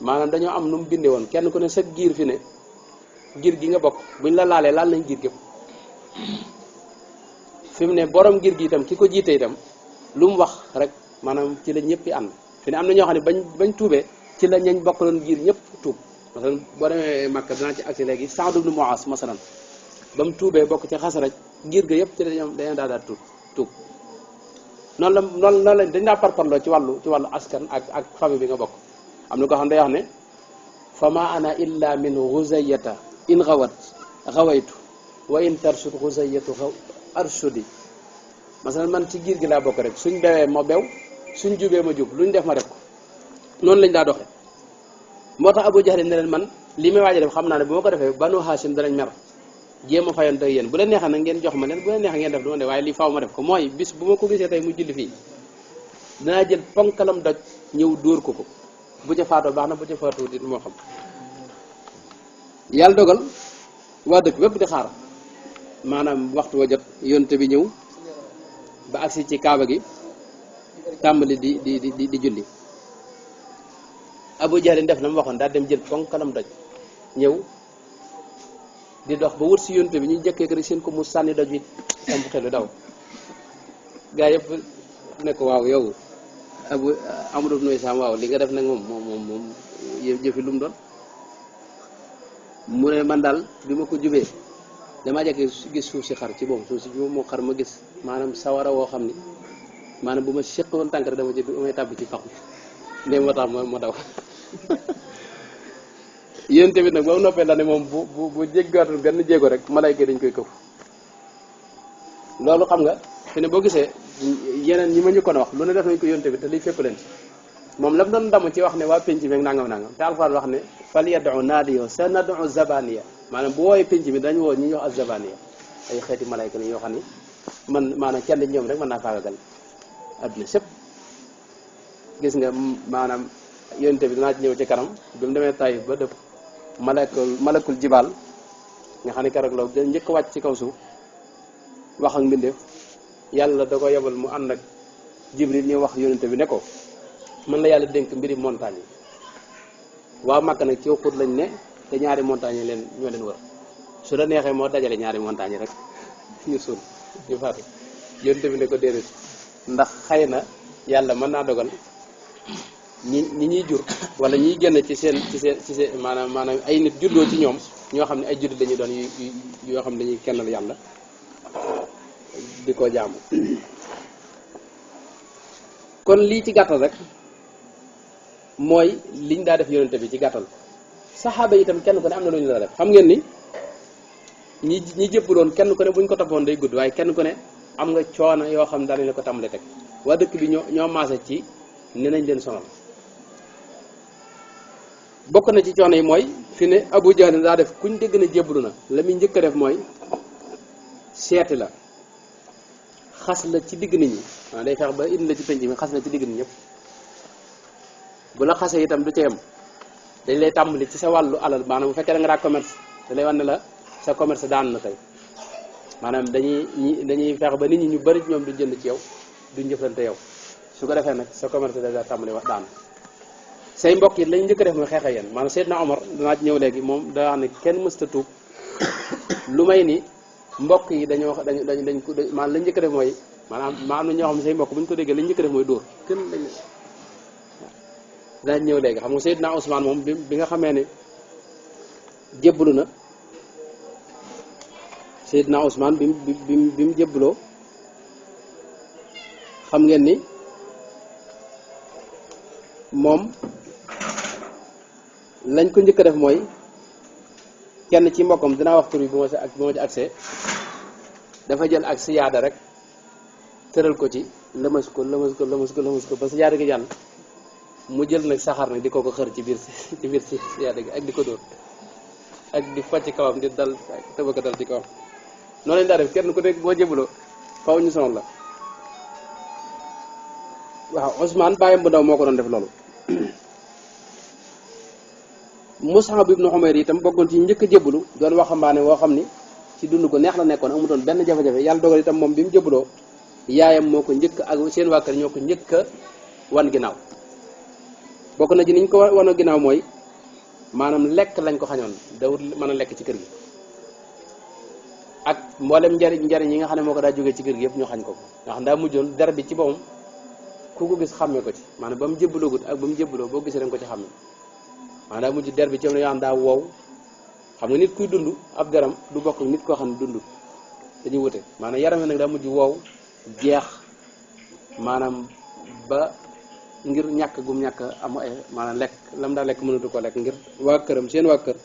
maanaam dañoo am nu mu bindee woon kenn ku ne sa giir fi ne giir gi nga bokk buñ la laalee laal nañ giir gépp fi mu ne borom giir gi itam ki ko jiite itam lu mu wax rek maanaam ci la ñëpp ànd fi ne am na ñoo xam ne bañ tuubee ci la ñañ bokkaloon giir ñëpp tuub masalan boo demee Makka dinaa ci agsi léegi Saad ibn Muaz masalan ba mu tuubee bokk ci Xasraj giir ga yëpp ci dañoo daal tuub noonu la dañ daa parparloo ci wàllu askan ak famille bi nga bokk am na ko xam day wax ne fa ma ana illa min xuzayata in xawaytu wa in tarsud xuzayatu arshudi masalan man ci giir gi laa bokk rek suñ bewee ma bew suñ jubee ma jub luñ def ma def ko noonu lañ daa doxe moo tax Abu Jahl ne leen man li may waaj a def xam naa ne bu ma ko defee banu Hashim danañ mer jéem a fayante ak yéen bu leen neexee nag ngeen jox ma leen bu leen neexee ngeen def du ma def waaye lii faaw ma def ko mooy bis bu ma ko gisee tey mu julli fii danaa jël ponkalam doj ñëw dóor ko bu ca faatoo baax na bu ca faatoo dit moo xam yàlla dogal waa dëkk bépp di xaar maanaam waxtu wa jot yonte bi ñëw ba agsi ci kaaba gi tàmbali di julli Abu Jahl def na mu waxoon daal dem jël ponkalam doj ñëw di dox ba wut si yonte bi ñu jëkkee rek seen ko mu sànni doj wi samp xelu daw gaa yëpp ne ko waaw yow Amru ibn Hishaam waaw li nga def nag moom jëfi lu mu doon mu ne man daal bi ma ko jubee damaa jekk gis suuf si xar ci boobu suuf si moo xar ma gis maanaam sawara woo xam ni maanaam bu ma séq woon tànk rek damay tàbbi ci pax mi ndee moo tax ma daw yéen tamit nag boobu noppee la ne moom bu jéggaatul benn jéego rek malayka dañ koy këf loolu xam nga fi ne boo gisee yeneen ñi ma ñu ko wax lu ne def nañ ko yonte bi te liy fekku leen moom la mu doon damm ci wax ne waa penc mi nangam te Alxuraan wax ne fal yad'u naadiyahu sa nadu zabaniya maanaam bu wooyee penc mi dañ woo ñi ñuy wax az-zabaniya ay xeeti malayka ni yoo xam ni man maanaam kenn ñoom rek mën naa faagagal adduna sëpp gis nga maanaam yonte bi danaa ci ñëw ci kanam bi mu demee Taïf ba dëpp malakul jibaal nga xam ne keroog la njëkk wàcc ci kaw suuf wax ak mbindeef yàlla da ko yebal mu ànd ak Jibril ñu wax yonente bi ne ko man la yàlla dénk mbiri montagne yi waaw Makka nag ci xut lañ ne te ñaari montagne yi ñoo leen wër su la neexee moo dajale ñaari montagne yi rek ñu suul ñu faatu yonente bi ne ko déedéet ndax xëy na yàlla mën naa dogal ñi ñuy jur wala ñiy génn ci seen maanaam ay nit juddoo ci ñoom ñoo xam ne ay juddit lañuy doon yoo xam ne dañuy kennal yàlla di ko jaamu kon lii ci gàttal rek mooy liñ daa def yonente bi ci gàttal saxaaba yi itam kenn ku ne am na lu ñu la def xam ngeen ni ñi jëpp doon kenn ku ne buñ ko toppoon day gudd waaye kenn ku ne am nga coono yoo xam ne daanañ la ko tàmbalee teg waa dëkk bi ñoo maase ci ne nañ leen sonal bokk na ci coono yi mooy fi ne Abu Jahl daa def kuñ dégg ne jébbalu na la muy njëkk a def mooy seeti la xas la ci digg nit ñi waaw day fex ba indi la ci penc mi xas la ci digg nit ñëpp bu la xasee itam du ca yem dañ lay tàmbali ci sa wàllu alal maanaam bu fekkee da nga daa commerce da lay wan ne la sa commerce daan na tey maanaam dañuy fexe ba nit ñi ñu bari ñoom duñ jënd ci yow duñ jëflante yow su ko defee nag sa commerce dèjà tàmbali wax daanu say mbokk yi lañ njëkk a def mooy xeexa yéen maanaam Seydina Omar danaa ci ñëw léegi moom daa wax ne kenn mësta tuub lu may ni mbokk yi dañ ko maanaam lañ njëkk a def mooy maanaam am na ñoo xam ne say mbokk bu ñu ko déggee lañ njëkk a def mooy dóor kenn lañ danaa ñëw léegi xam nga Seydina Ousmane moom bi nga xamee ne jébbalu na Seydina Ousmane bi mu jébbaloo xam ngeen ni moom lañ ko njëkk a def mooy kenn ci mbokkam dinaa wax tur bi bu ma ci accès dafa jël ak siyaada rek tëral ko ci lëmas ko ba siyaada gi jàll mu jël nag saxaar nag di ko xër ci biir siyaada gi ak di ko dóor ak di focc ci kawam di dal tëba ko dal ci kawam noonu lañ daa def kenn ku nekk boo jébbaloo faw ñu sonal la waaw Ousmane bàyyam bu ndaw moo ko doon def loolu Mus'ab ibn Umayr itam bokkoon ci njëkk a jébbalu doon waxambaane woo xam ni ci dund ko neex la nekkoon amutoon benn jafe-jafe yàlla dogal itam moom bi mu jébbaloo yaayam moo ko njëkk ak seen waa kër ñoo ko njëkk a wan ginnaaw bokk na ci niñ ko wan ginnaaw mooy maanaam lekk lañ ko xañoon dawut mën a lekk ci kër gi ak mboolem njariñ yi nga xam ne moo ko daa jógee ci kër gi yëpp ñoo xañ ko nga xam daa mujjoon der bi ci boppam ku ko gis xàmmee ko ci maanaam ba mu jébbaloogut ak ba mu jébbaloo boo gisee da nga ko ci xàmmee maanaam daa mujj der bi ci am na yoo xam daa wow xam nga nit kuy dund ab deram du bokk nit koo xam ne dund dañuy wute maanaam yaram nag daa mujj wow jeex maanaam ba ngir ñàkk gum ñàkk am ay maanaam lekk lam daa lekk mënatu ko lekk ngir waa këram seen waa kër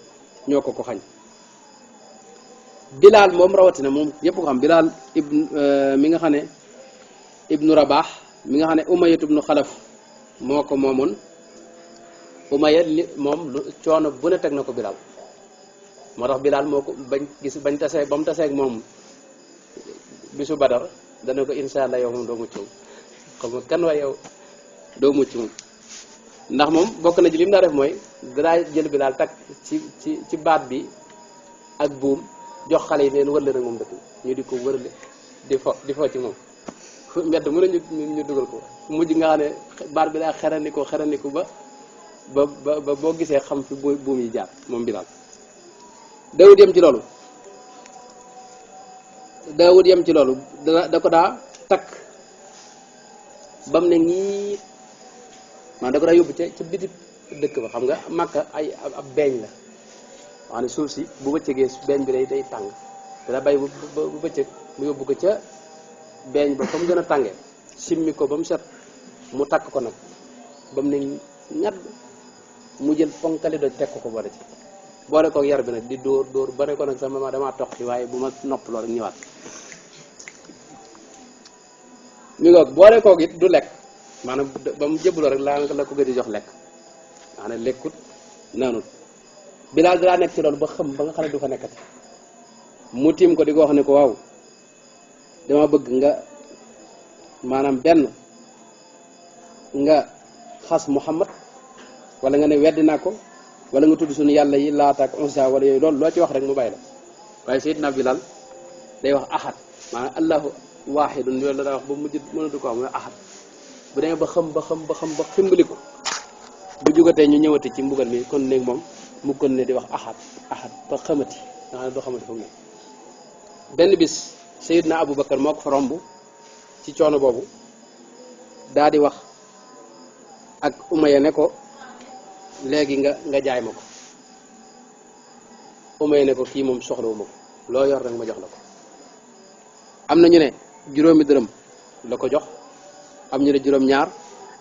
ñoo ko xañ Bilaal moom rawatina moom yëpp ko xam Bilaal mi nga xam ne ibnu Rabaax mi nga xam ne Umayya ibnu Xalaf moo ko moomoon Umayya moom coono bu ne teg na ko Bilaal moo tax Bilaal moo ko bañ tasee ba mu tasee ak moom bisu Badar dana ko insha Allah yow moom doo mucc moom xam nga kan waaye yow doo mucc moom ndax moom bokk na ci li mu daa def mooy danaa jël Bilaal takk ci baat bi ak buum jox xale yi neen wërle nag moom dëkk ñu di ko wërle di fo ci moom mbedd mu ne ñu dugal ko mujj nga xam ne baat bi daa xeraniku ba boo gisee xam fi buum yi jaar moom Bilaal Daawud yem ci loolu da ko daa takk bam ne ñii man da ko daa yóbbu ca biti dëkk ba xam nga Makka ab beeñ la wax ne suuf si bu bëccëgee beeñ bi day tàng dana bàyyi bu bëccëg mu yóbbu ko ca beeñ ba fa mu gën a tàngee simmi ko ba mu set mu takk ko nag ba mu ne ñat mu jël ponkali doj teg ko boole ci boole kook yar bi nag di dóor ba ne ko nag sama damaa tox ci waaye bu ma noppaloo rek ñëwaat mi ngoog boole kook it du lekk maanaam ba mu jëbaloo rek la ko gën di jox lekk maanaam lekkut naanut Bilaal daa nekk ci loolu ba xam ba nga xam ne du fa nekkati mu tiim ko di ko wax ne ko waaw dama bëgg nga maanaam benn nga xas Muhammad wala nga ne weddi naa ko wala nga tudd suñu yàlla yi Laata ak Uzza wala yooyu loolu loo ci wax rek mu bàyyi la waaye Seydina Bilaal day wax ahad maanaam allahu waahidun loolu la daa wax ba mujj mënatu ko wax mooy ahad bu demee ba xam ba ximbali ko bu jugatee ñu ñëwati ci mbugal mi kon léegi moom mu kon ne di wax ahad ba xamati nga xam ne doo xamati fu mu ne benn bis Seydina Aboubacar moo ko fa romb ci coono boobu daa di wax ak Umayya ne ko léegi nga jaay ma ko Umayya ne ko kii moom soxlawu ma ko loo yor rek ma jox la ko am na ñu ne juróomi dërëm la ko jox am ñu ne juróom ñaar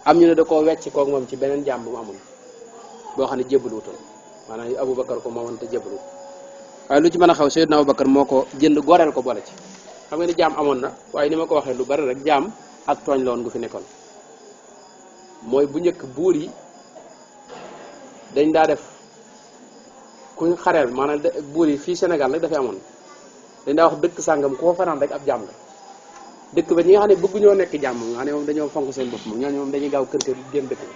am ñu ne da koo wecc koog moom ci beneen jaam bu mu amoon boo xam ne jébbaluutoon maanaam Aboubacar ko moomoon te jébbalu waaye lu ci mën a xaw Seydina Aboubacar moo ko jënd goreel ko boole ci xam nga ni jaam amoon na waaye ni ma ko waxee lu bari rek jaam ak tooñ la woon gu fi nekkoon mooy bu njëkk buur yi dañ daa def kuñ xareel maanaam buur yi fii Sénégal rek dafay amoon dañ daa wax dëkk sàngam ku fa fanaan rek ab jaam la dëkk ba ñi nga xam ne bëgguñoo nekk jaam moom nga xam ne moom dañoo fonk seen bopp moom ñooñu moom dañuy gaaw kër génn dëkk bi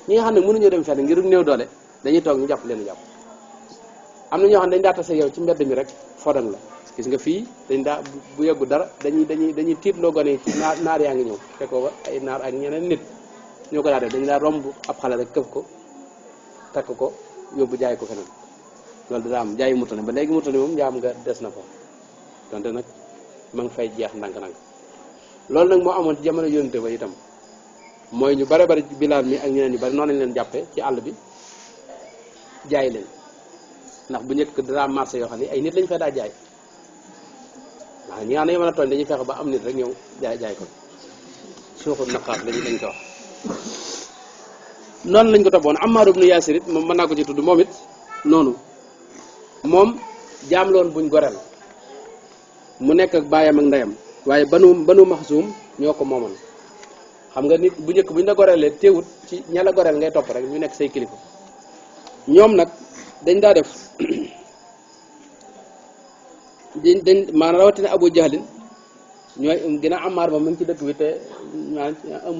ñi nga xam ne mënuñoo dem fenn ngir néew doole dañuy toog ñu jàpp leen jàpp am na ñoo xam ne dañ daa tase yow ci mbedd mi rek fodan la gis nga fii dañ daa bu yeggu dara dañuy tiitloo gone yi ci naar yaa ngi ñëw fekkoo ba ay naar ak ñeneen nit ñoo ko daa def dañu daa romb ab xale rek këf ko takk ko yóbbu jaay ko feneen loolu dana am jaayi mutane ba léegi mutane moom njaam nga des na fa donte nag ma ngi fay jeex ndànk-ndànk loolu nag moo amoon ci jamono yónente ba itam mooy ñu bare bari bilaal mi ak ñeneen ñu bari noonu lañ leen jàppee ci àll bi jaay leen ndax bu njëkk dara marché yoo xam ne ay nit lañ fay daa jaay waaw ñi nga xam ne mën a tooñ dañuy fexe ba am nit rek ñëw jaay ko suuxul naqaat lañ ko wax noonu lañ ko toppoon Ammaar ibnu Yaasir it moom mën naa ko ci tudd moom it noonu moom jaam loon buñ goreel mu nekk ak baayam ak ndeyam waaye banu Maxsuum ñoo ko moomoon xam nga nit bu njëkk buñ la goreelee teewut ci ña la goreel ngay topp rek ñu nekk say kilifa ñoom nag dañ daa def dañ maanaam rawatina Abu Jahlin ñooy gën a Ammaar ba mu ngi ci dëkk bi te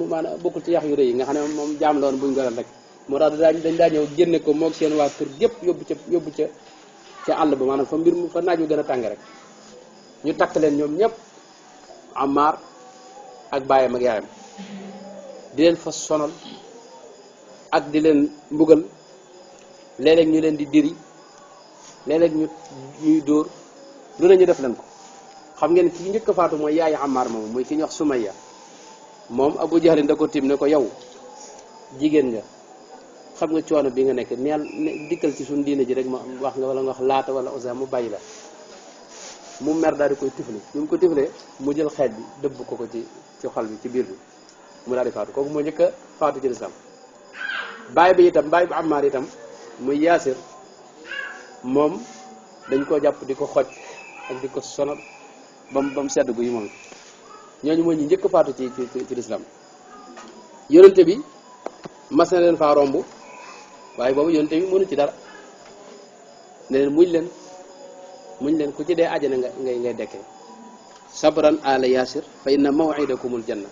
maanaam bokkul ci yax yu rëy yi nga xam ne moom jaam la woon buñ goreel rek moo tax dañ daa ñëw génne ko moog seen waa kër yëpp yóbbu ca àll ba maanaam fa mbir mu fa naaj wu gën a tàng rek ñu takk leen ñoom ñëpp Ammaar ak baayam ak yaayam di leen fa sonal ak di leen mbugal léeg-léeg ñu leen di diri léeg-léeg ñuy dóor lu ne ñu def leen ko xam ngeen ki njëkk a faatu mooy yaayu Ammaar moom muy ki ñuy wax Sumayya moom Abu Jahlin da ko tiim ne ko yow jigéen nga xam nga coono bi nga nekk neel dikkal ci suñu diine ji rek ma wax nga wala nga wax laata wala Uzza mu bàyyi la mu mer daal di koy tifli ñu ko tiflee mu jël xeej bi dëbb ko ci xol bi ci biir bi mu daal di faatu kooku moo njëkk a faatu ci lislaam baay bi Ammaar itam muy Yaasir moom dañ koo jàpp di ko xoj ak di ko sonal ba mu sedd gu yi moom ñooñu mooy ñu njëkk a faatu ci lislaam yonente bi mas na leen faa romb waaye boobu yonente bi mënu ci dara ne leen muñ leen ku ci dee àjjana ngay dekkee sabran ala Yaasir fa inna maw'idakumul janna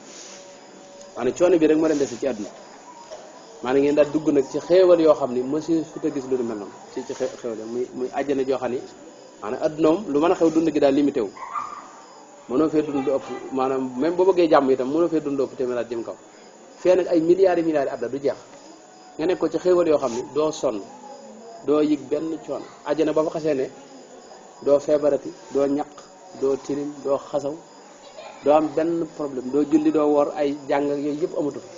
maanaam coono bi rek moo leen dese ci àdduna maanaam ngeen daal dugg nag ci xéewal yoo xam ni monsieur su ta gis lu mel noonu ci xéewal muy àjjana joo xam ni maanaam àdduna moom lu mën a xew dund gi daal limité wu mënoo fee dund lu ëpp maanaam même boo bëggee jàmm itam mënoo fee dund lu ëpp téeméer at jëm kaw fee nag ay milliards at la du jeex nga nekk ko ci xéewal yoo xam ni doo sonn doo yëg benn coono àjjana ba fa xasee ne doo feebarati doo ñaq doo tilim doo xasaw doo am benn problème doo julli doo woor ay jàng ak yooyu yëpp amatu fa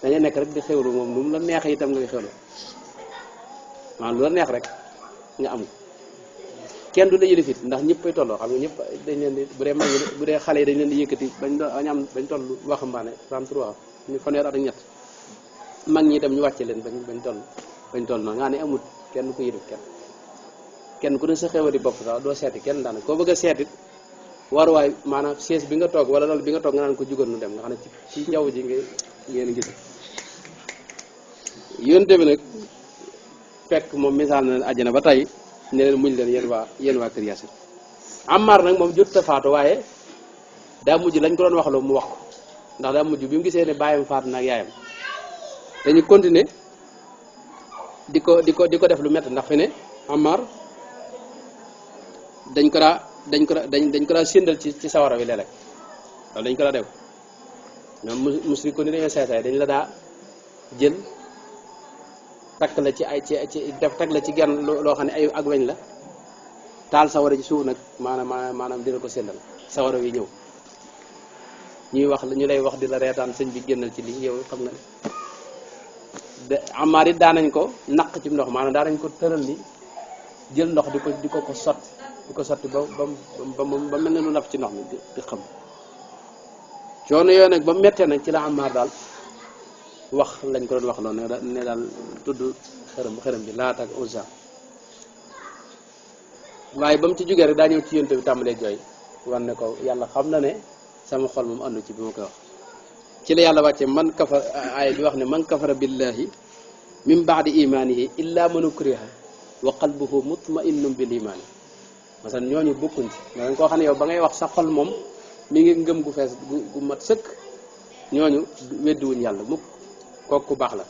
dañuy nekk rek di xewlu moom lu mu la neexee itam ngay xewlu maanaam lu la neex rek nga am ko kenn du la yëlifit ndax ñëppay tolloo xam nga ñëpp dañ leen di bu dee xale yi dañ leen di yëkkati bañ toll waxambaane 33 ñu fanweer at ak ñett mag ñi itam ñu wàcce leen bañ toll noonu nga ne amut kenn ku yëlif kenn ku ne sa xewali bopp sax doo seeti kenn daanaka koo bëgg a seetit waruwaay maanaam siège bi nga toog wala loolu bi nga toog nga naan ko jugoon nu dem nga xam ne ci jaww ji ngeen gis yonte bi nag fekk moom misaal na leen àjjana ba tey ne leen muñ leen yéen waa kër Yaasir Ammaar nag moom jot a faatu waaye daa mujj lañ ko doon waxloo mu wax ko ndax daa mujj bi mu gisee ne baayam faatu na ak yaayam dañu continuer di ko def lu métti ndax fi ne Ammaar dañ ko daa séndal ci sawara wi léeg-léeg loolu dañ ko daa def ñoom musri ko ni dañoo saay-saay dañ la daa jël takk la ci teg la ci genn loo xam ne ay ak weñ la taal sawara ci suuf nag maanaam dina ko séndal sawara wi ñëw ñu lay wax di la reetaan sëñ bi génnal ci lii yow xam nga ne Ammaar it daanañ ko naq ci ndox maanaam daanañ ko tëral ni jël ndox di ko sotti ba mel ne lu naf ci ndox mi di xam coono yooyu nag ba mettee nag ci la Ammaar daal wax lañ ko doon wax loolu ne daal tudd xërëm bi Laata ak Uzza waaye ba mu ci jógee rek daa ñëw ci yonte bi tàmbalee jooy wan ne ko yàlla xam na ne sama xol moom àndu ci bi ma koy wax ci la yàlla wàcce man kafar aaya bi wax ne man kafara billahi min baadi imanihi illa man ukriha wa qalbuhu mutma'innun bil imani masalan ñooñu bokkuñ ci dañ koo xam ne yow ba ngay wax sa xol moom mi ngi ngëm gu fees gu mat sëkk ñooñu weddiwuñ yàlla mukk kooku ku baax la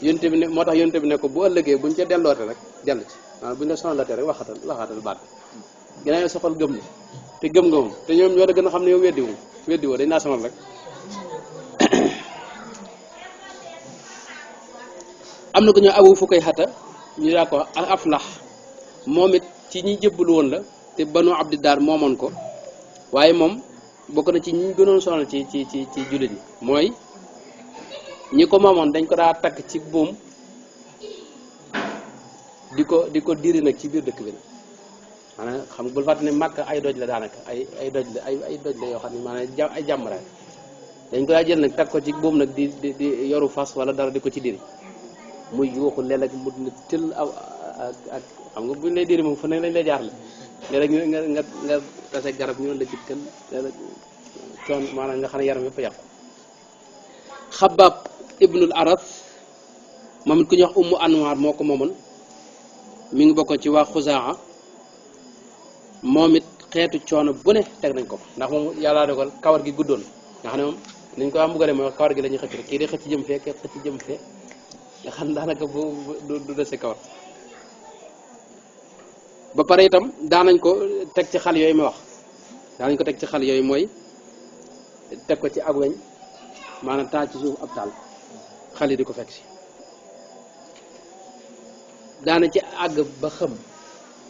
yonte bi ne moo tax yonte bi ne ko bu ëllëgee buñ ca delloote rek dellu ci maanaam bu ñu la sonlatee rek waxaatal baat ginnaaw yow sa xol gëm na te gëm nga moom te ñoom ñoo la gën a xam ne yow weddi woo dañ naa sonal rek. am na ko ñoo abu fukkay xata ñu daa ko Aflax moom it ci ñi jëbbalu woon la te banu abdi daar moomoon ko waaye moom bokk na ci ñi gënoon sonal ci jullit ñi mooy ñi ko moomoon dañ ko daa takk ci buum di ko diri nag ci biir dëkk bi nag maanaam xam nga bul fàtte ne màkk ay doj la daanaka ay doj la ay doj la yoo xam ne maanaam ay jàmbaraay dañ ko daa jël nag takk ko ci buum nag di yoru fas wala dara di ko ci diri muy yuuxu léeg-léeg mu ne tël ak xam nga buñ lay diri moom fa ne lañ lay jaarle léeg-léeg nga tase garab ñu la ci kël léeg-léeg coon maanaam nga xam ne yaram yëpp yàqu. Xabaab ibnul Aras moom it ku ñuy wax Ummu Anwaar moo ko moomoon mi ngi bokkoon ci waa Xuzaa moom it xeetu coono bu ne teg nañ ko ndax moom yàlla dogal kawar gi guddoon nga xam ne moom niñ ko am bugale mooy kawar gi la ñuy xëcc rek kii de xëcc jëm fee kii xëcc jëm fee nga xam daanaka du dese kawar ba pare itam daanañ ko teg ci xal yooyu ma wax daanañ ko teg ci xal yooyu mooy teg ko ci ak weñ maanaam taal ci suuf ab taal xal yi di ko fekk si daana ci àgg ba xëm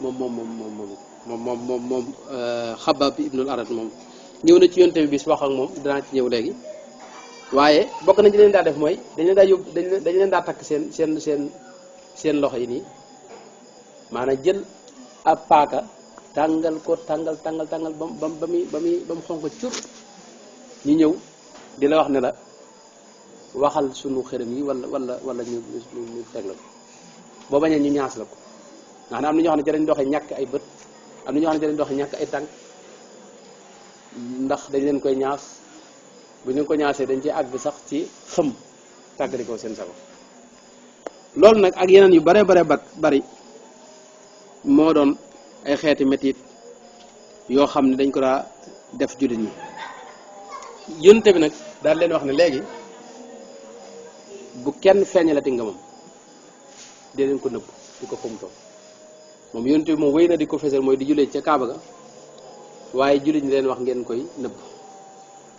moom Xabaab bi ibnul Arat moom ñëw na ci yonte bi bis wax ak moom danaa ci ñëw léegi waaye bokk nañ ci leen daa def mooy dañ leen daa yóbbu dañ leen daa takk seen loxo yi nii maanaam jël ab paaka tàngal ko tàngal ba mu xonq cur ñu ñëw di la wax ne la waxal sunu xërëm yi wala ñu teg la ko boo bañee ñu ñaas la ko nga xam ne am na ñoo xam ne ci lañ doxee ñàkk ay bët am na ñoo xam ne ci lañ doxee ñàkk ay tànk ndax dañ leen koy ñaas bu ñu ko ñaasee dañ ci àgg sax ci xëm tàggali ko seen sago loolu nag ak yeneen yu bare bari moo doon ay xeeti metit yoo xam ne dañ ko daa def jullit ñi yónte bi nag daal leen wax ne léegi bu kenn feeñalati nga moom dee leen ko nëbb di ko xumtoo moom yónte bi moom wéy na di ko fesal mooy di jullee ca Kaaba ga waaye jullit ñi leen wax ngeen koy nëbb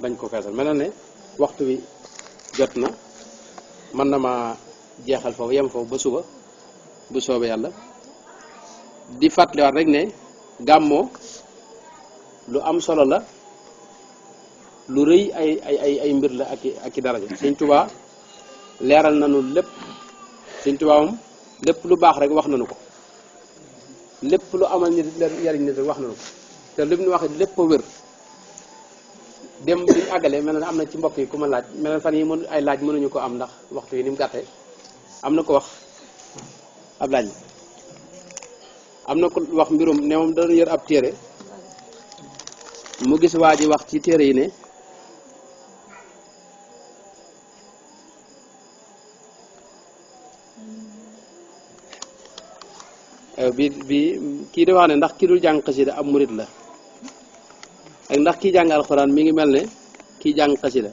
bañ ko feesal mel na ne waxtu wi jot na mën na ma jeexal foofu yem foofu ba suba bu soobee yàlla di fàttaliwaat rek ne gàmmoo lu am solo la lu rëy ay mbir la ak i daraja Sëñ Tuubaa leeral nañu lépp Sëñ Tuubaa moom lépp lu baax rek wax nañu ko lépp lu amal nit yariñ nit rek wax nañu ko te li mu wax lépp a wér dem bi àggale mel na am na ci mbokk yi ku ma laaj mel na fan yi ay laaj mënuñu ko am ndax waxtu yi ni mu gàttee am na ko wax ab laaj am na ko wax mbirum ne moom doon yor ab téere mu gis waa ji wax ci téere yi ne bi kii di wax ne ndax kii dul jàng xasida ab murit la ak ndax kii jàng alxuraan mi ngi mel ne kii jàng xasida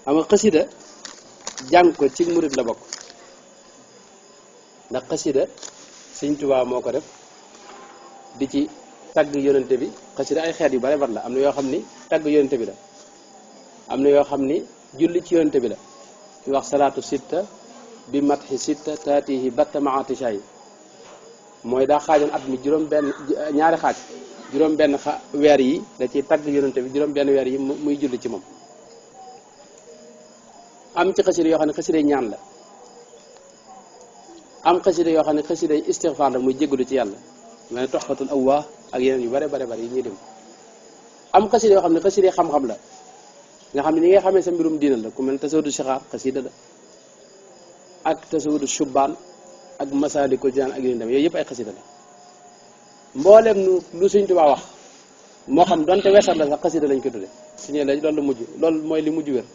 xam nga xasida jàng ko ci murit la bokk ndax xasida Sëñ Tuubaa moo ko def di ci tagg yonente bi xasida ay xeet yu bare la am na yoo xam ni tagg yonente bi la am na yoo xam ni julli ci yonente bi la ñu wax salaatu sitta bi matxi sitta taatihi batta maatisha yi mooy daa xaajoon at mi ñaari xaaj juróom benn weer yi da ciy tagg yonente bi juróom benn weer yi muy julli ci moom am ci xasida yoo xam ne xasida ñaan la am xasida yoo xam ne xasida istixfaar la muy jégalu ci yàlla mel ne toxfatul awwaa ak yeneen yu bare yi ñuy dem am xasida yoo xam ne xasida xam-xam la nga xam ne ni nga xamee sa mbirum diina la ku mel ne tasawudu sixaar xasida la ak tasawudu shubbaan ak masaalikul jinaan ak yeneen dem yooyu yëpp ay xasida la mbooleem lu Sëñ Tuubaa wax moo xam donte weesal la sax xasida lañ ko tudde suñu la loolu mujj loolu mooy li mujj wér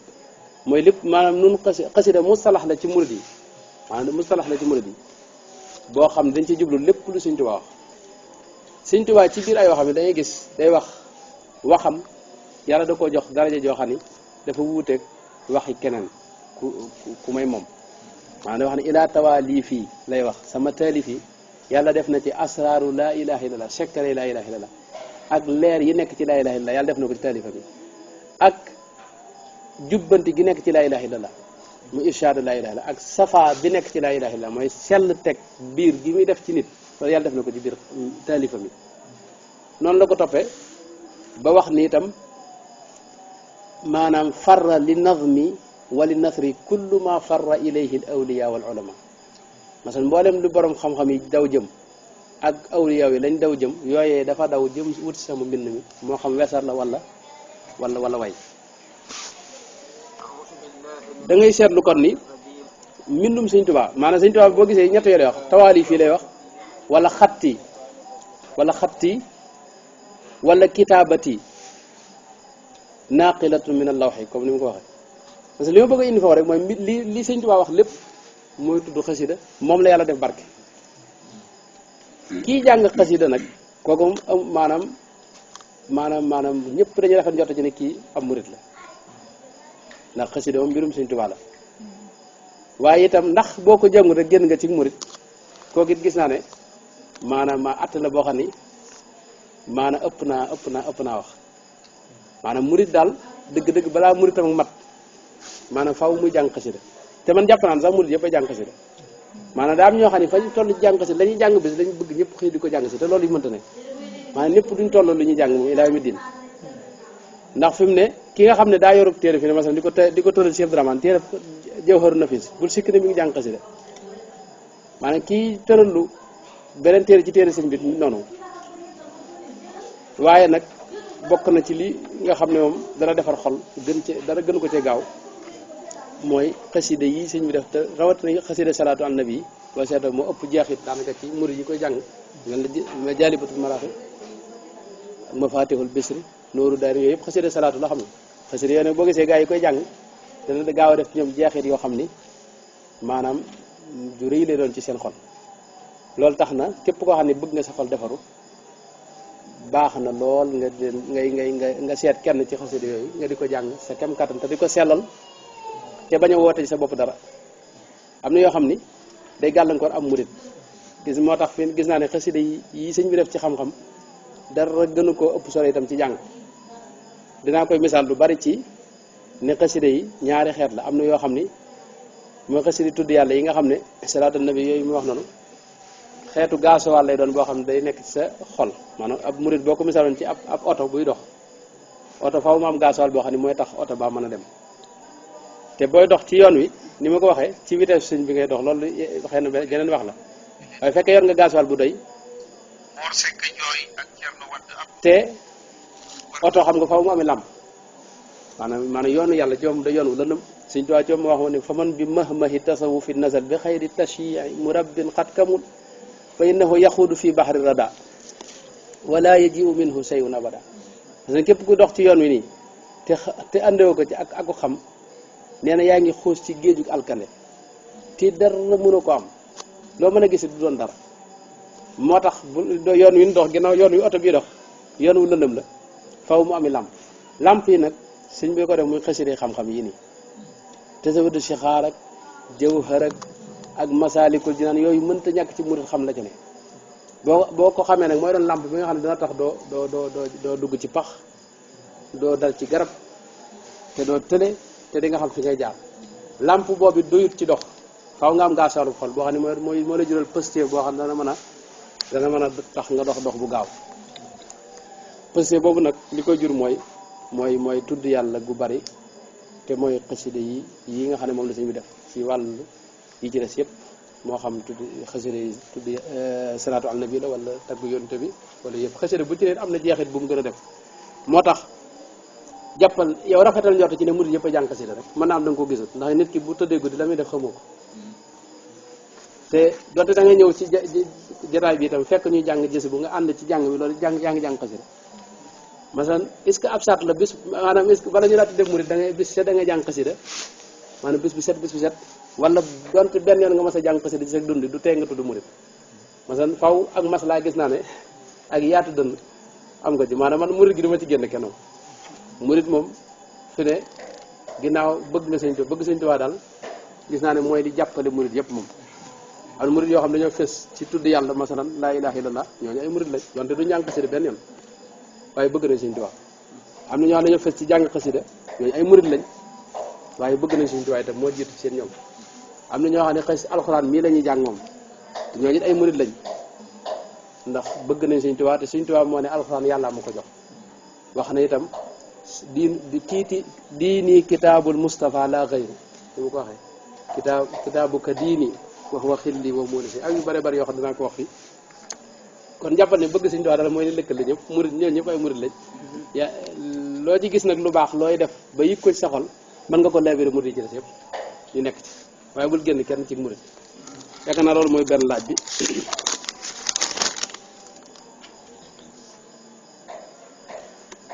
mooy lépp maanaam nun xasida mustalax la ci murid yi maanaam mustalax la ci murid yi boo xam ne dañ ci jublu lépp lu Sëñ Tuubaa wax Sëñ Tuubaa ci biir ay waxam yi dañuy gis day waxam yàlla da koo jox daraja joo xam ni dafa wuuteeg waxi keneen ku may moom maanaam day wax ne ilaa tawaa lii fii lay wax sama taalif yi yàlla def na ci asraaru laa ilaha illallah secret laa ilaha illallah ak leer yi nekk ci laa ilaha illallah yàlla def na ko ci taalifa bi ak jubbanti gi nekk ci laa ilaha illallah mu irshaadu laa ilaha illallah ak safa bi nekk ci laa ilaha illallah mooy sell teg biir gi muy def ci nit loolu yàlla def na ko ci biir taalifa bi noonu la ko toppee ba wax ni itam maanaam farra li nazmi wa li nasri kullu ma farra ilayhi al awliya wal ulama masalan mboolem lu borom xam-xam yi daw jëm ak awliya yi lañ daw jëm yooyee dafa daw jëm wut sama mbind mi moo xam wesar la wala way da ngay seetlu kon ni mbindum Sëñ Tuubaa maanaam Sëñ Tuubaa boo gisee ñett yooyu lay wax tawaali fii lay wax wala xatti wala kitaabati naqilatu min allawxi comme ni mu ko waxee parce que li ma bëgg a indi foofu rek mooy li Sëñ Tuubaa wax lépp mooy tudd xasida moom la yàlla def barke kii jàng xasida nag kooku maanaam ñëpp dañuy rafet njort ci ne kii am murit la ndax xasida moom mbirum Sëñ Tuubaa la waaye itam ndax boo ko jàngul rek génn nga ci murit kooku it gis naa ne maanaam att la boo xam ni maanaam ëpp naa wax maanaam murit daal dëgg-dëgg balaa muritam mat maanaam faaw muy jàng xasida te man jàpp naan sax murit yëpp a jàng xasida maanaam daa am ñoo xam ne fa ñu toll ci jàng xasida la ñuy jàng bis lañu bëgg ñëpp xëy di ko jàng si te loolu yi mënta ne maanaam ñëpp duñ tolloo lu ñuy jàng moom ilaa mi din ndax fi mu ne ki nga xam ne daa yorub téere fi ne masalan di ko tëral Cheikh Dramane téere Jawharu Nafis bul sikk ne mi ngi jàng xasida maanaam kii tëralu beneen téere ci téere sëñ bi noonu waaye nag bokk na ci li nga xam ne moom dana defar xol dara gën ko cee gaaw mooy xasida yi sëñ bi def te rawatina xasida salaatu an nabi boo seetoo moo ëpp jeexit daanaka ci murid yi koy jàng mel na jaalibatul maraaxib ak mafatihul bisri nooru daari yooyu yëpp xasida salaatu la xam ne xasida yooyu nag boo gisee gaa yi koy jàng dana gaaw a def ci ñoom jeexit yoo xam ni maanaam du rëy lay doon ci seen xol loolu tax na képp koo xam ne bëgg nga sa xol defaru baax na lool nga seet kenn ci xasida yooyu nga di ko jàng sa kem kattan te di ko sellal te bañ a woote ci sa bopp dara am na yoo xam ni day gàllankoor am murit moo tax fi gis naa ne xasida yi sëñ bi def ci xam-xam dara gënu koo ëpp solo itam ci jàng dinaa koy misaal lu bari ci ne xasida yi ñaari xeet la am na yoo xam ni mooy xasida tudd yàlla yi nga xam ne salaatu nabi yooyu mu wax noonu xeetu gaasuwaal lay doon boo xam ne day nekk ci sa xol maanaam ab murit boo ko misaaloon ci ab oto buy dox oto faaw mu am gaasuwaal boo xam ne mooy tax oto baa mën a dem te booy dox ci yoon wi ni ma ko waxee ci vitesse sëñ bi ngay dox loolu xëy na geneen wax la waaye fekkee yor nga gaasuwaal bu doy te oto xam nga faaw mu amee làmp maanaam yoonu yàlla ci moom da yoon wu lëndëm Sëñ Tuubaa ci moom wax ma ne fa man bi mahmahi tasawufi nazal bi xayri tashyi'i murabbin xat kamul fa innahu yaxuudu fi bahri rada wala yaji'u minhu shay'un abada parce que képp ku dox ci yoon wi nii te andewoo ko ci ak ko xam nee na yaa ngi xuus ci géejug alkande te dara mënu ko am loo mën a gis du doon dara moo tax yoon wi ñu dox ginnaaw yoon wi oto bii dox yoon wu lëndëm la faw mu ami làmp yi nag sëñ bi ko def muy xasida xam-xam yi nii tasawudu sixaar ak jawhar ak masaalikul jinaan yooyu mënta ñàkk ci murit xam la ci ne boo ko xamee nag mooy doon làmp bi nga xam ne dina tax doo dugg ci pax doo dal ci garab te doo tële te di nga xam fi ngay jaar làmp boobu doyut ci dox faaw nga am gaasaalu xol boo xam ne moo la jural positif boo xam ne dana mën a tax nga dox bu gaaw positif boobu nag li koy jur mooy tudd yàlla gu bari te mooy xasida yi nga xam ne moom la sëñ bi def ci wàllu yi ci des yëpp moo xam tudd xasida yi tudd salaatu al nabi la wala tagg yonte bi wala yëpp xasida bu ci ne am na jeexit bu mu gën a def moo tax jàppal yow rafetal njort ci ne murid yëpp a jàng xasida rek mën naa am da nga ko gisut ndax nit ki bu tëddee guddi la muy def xamoo ko te donte da nga ñëw ci jotaay bi itam fekk ñuy jàng gis bu nga ànd ci jàng bi loolu yaa ngi jàng xasida masalan est-ce que ab sart la bis maanaam est-ce que bala ñu laata def murid da ngay bis set da ngay jàng xasida maanaam bis bu set wala donte benn yoon nga mas a jàng xasida ci sa dund du tee nga tudd murid masalan faw ak mas laa gis naa ne ak yaatu dënn am nga ci maanaam man murid gi dama ci génn kenn murid moom fi ne ginnaaw bëgg Sëñ Tuubaa daal gis naa ne mooy di jàppale murid yëpp moom am murid yoo xam dañoo fes ci tudd yàlla masalan laa ilaha illallah ñooñu ay murid lañ donte du jàng xasida benn yoon waaye bëgg nañ Sëñ Tuubaa am na ñoo xam dañoo fes ci jàng xasida ñooñu ay murid lañ waaye bëgg nañ Sëñ Tuubaa itam moo jiitu ci seen ñoom am na ñoo xam ne xas alxuraan mii la ñuy jàng moom ñooñu ay murid lañ ndax bëgg nañ Sëñ Tuubaa te Sëñ Tuubaa moo ne alxuraan yàlla ma ko jox wax na itam diini kitaabul Mustafa la xayru su ma ko waxee kitaabu ka diini wax waxilli wa muuni fi ak yu bare bari yoo xam ne dinaa ko wax fii kon jàppal ne bëgg Sëñ Tuubaa dara mooy li lëkkale ñëpp murid ñoom ñëpp ay murid lañ loo ci gis nag lu baax looy def ba yëg ko ci sa xol mën nga ko leebiri murid yi ci des yëpp ñu nekk ci waaye bul génn kenn ci murid yaakaar naa loolu mooy benn laaj bi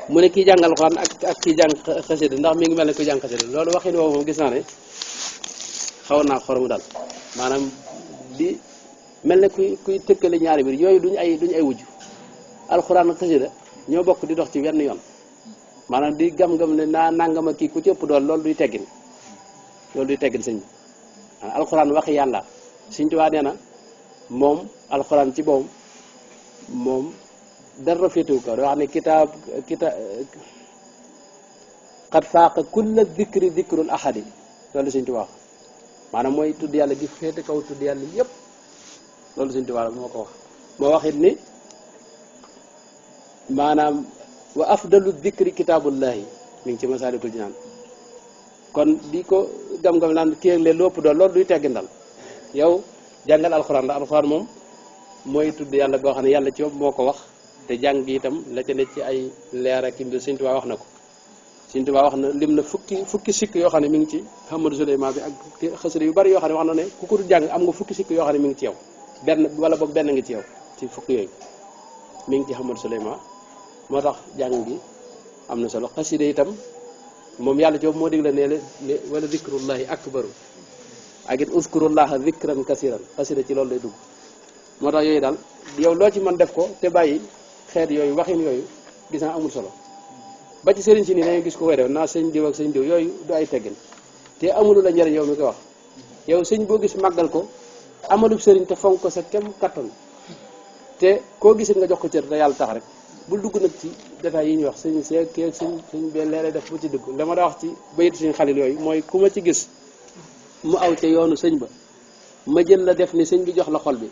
mu ne kii jàng alxuraan ak kii jàng xasida ndax mi ngi mel ne kuy jàng xasida loolu waxin woowu moom gis naa ne xaw naa xoromu daal maanaam di mel ne kuy tëkkale ñaari biir yooyu duñu ay wujj alxuraan ak xasida ñoo bokk di dox ci wenn yoon maanaam di gam-gam ne naa nangama kii ku ci ëpp dool loolu duy teggin sëñ bi alxuraan waxi yàlla Sëñ Tuubaa nee na moom alxuraan ci boppam moom dara féetewu ko wax ne kitaab xat faaqa kulla dikri dikrul ahadi loolu Sëñ Tuubaa maanaam mooy tudd yàlla gi féete kaw tudd yàlla yëpp loolu Sëñ Tuubaa moo ko wax moo waxit ni maanaam wa afdalu dikri kitaabullahi mi ngi ci Masaalikul Jinaan kon di ko gam-gam naan kii ak leen lépp doon loolu duy teggi ndal yow jàngal alxuraan la alxuraan moom mooy tudd yàlla goo xam ne yàlla ci bopp moo ko wax te jàng gi itam la ca ne ci ay leer ak mbir Sëñ Tuubaa wax na ko Sëñ Tuubaa wax na lim na fukki sikk yoo xam ne mi ngi ci Hamadu Suleymaan bi ak xasida yu bari yoo xam ne wax na ne ku ko jàng am nga fukki sikk yoo xam ne mi ngi ci yow benn wala boog benn ngi ci yow ci fukki yooyu mi ngi ci Hamadu Suleymaan moo tax jàng gi am na solo xasida itam moom yàlla ci bopp moo digle ne wala zikrullahi akbaru ak it uzkurullaha zikran kasiran xasida ci loolu lay dugg moo tax yooyu daal yow loo ci mën def ko te bàyyi xeet yooyu waxin yooyu gis naa amul solo ba ci sëriñ si nii dañuy gis ko koy def naa sëñ diw ak sëñ diw yooyu du ay teggin te amulu la njëriñ yow mi koy wax yow sëñ boo gis màggal ko amalub sëriñ te fonk ko sa kem kattan te koo gisit nga jox ko cër te yàlla tax rek bul dugg nag ci détails yi ñuy wax sëñ seeg kii ak sëñ bee leere def bu ci dugg la ma da wax ci bayitu suñu xalil yooyu mooy ku ma ci gis mu aw ca yoonu sëñ ba ma jël la def ni sëñ bi jox la xol bi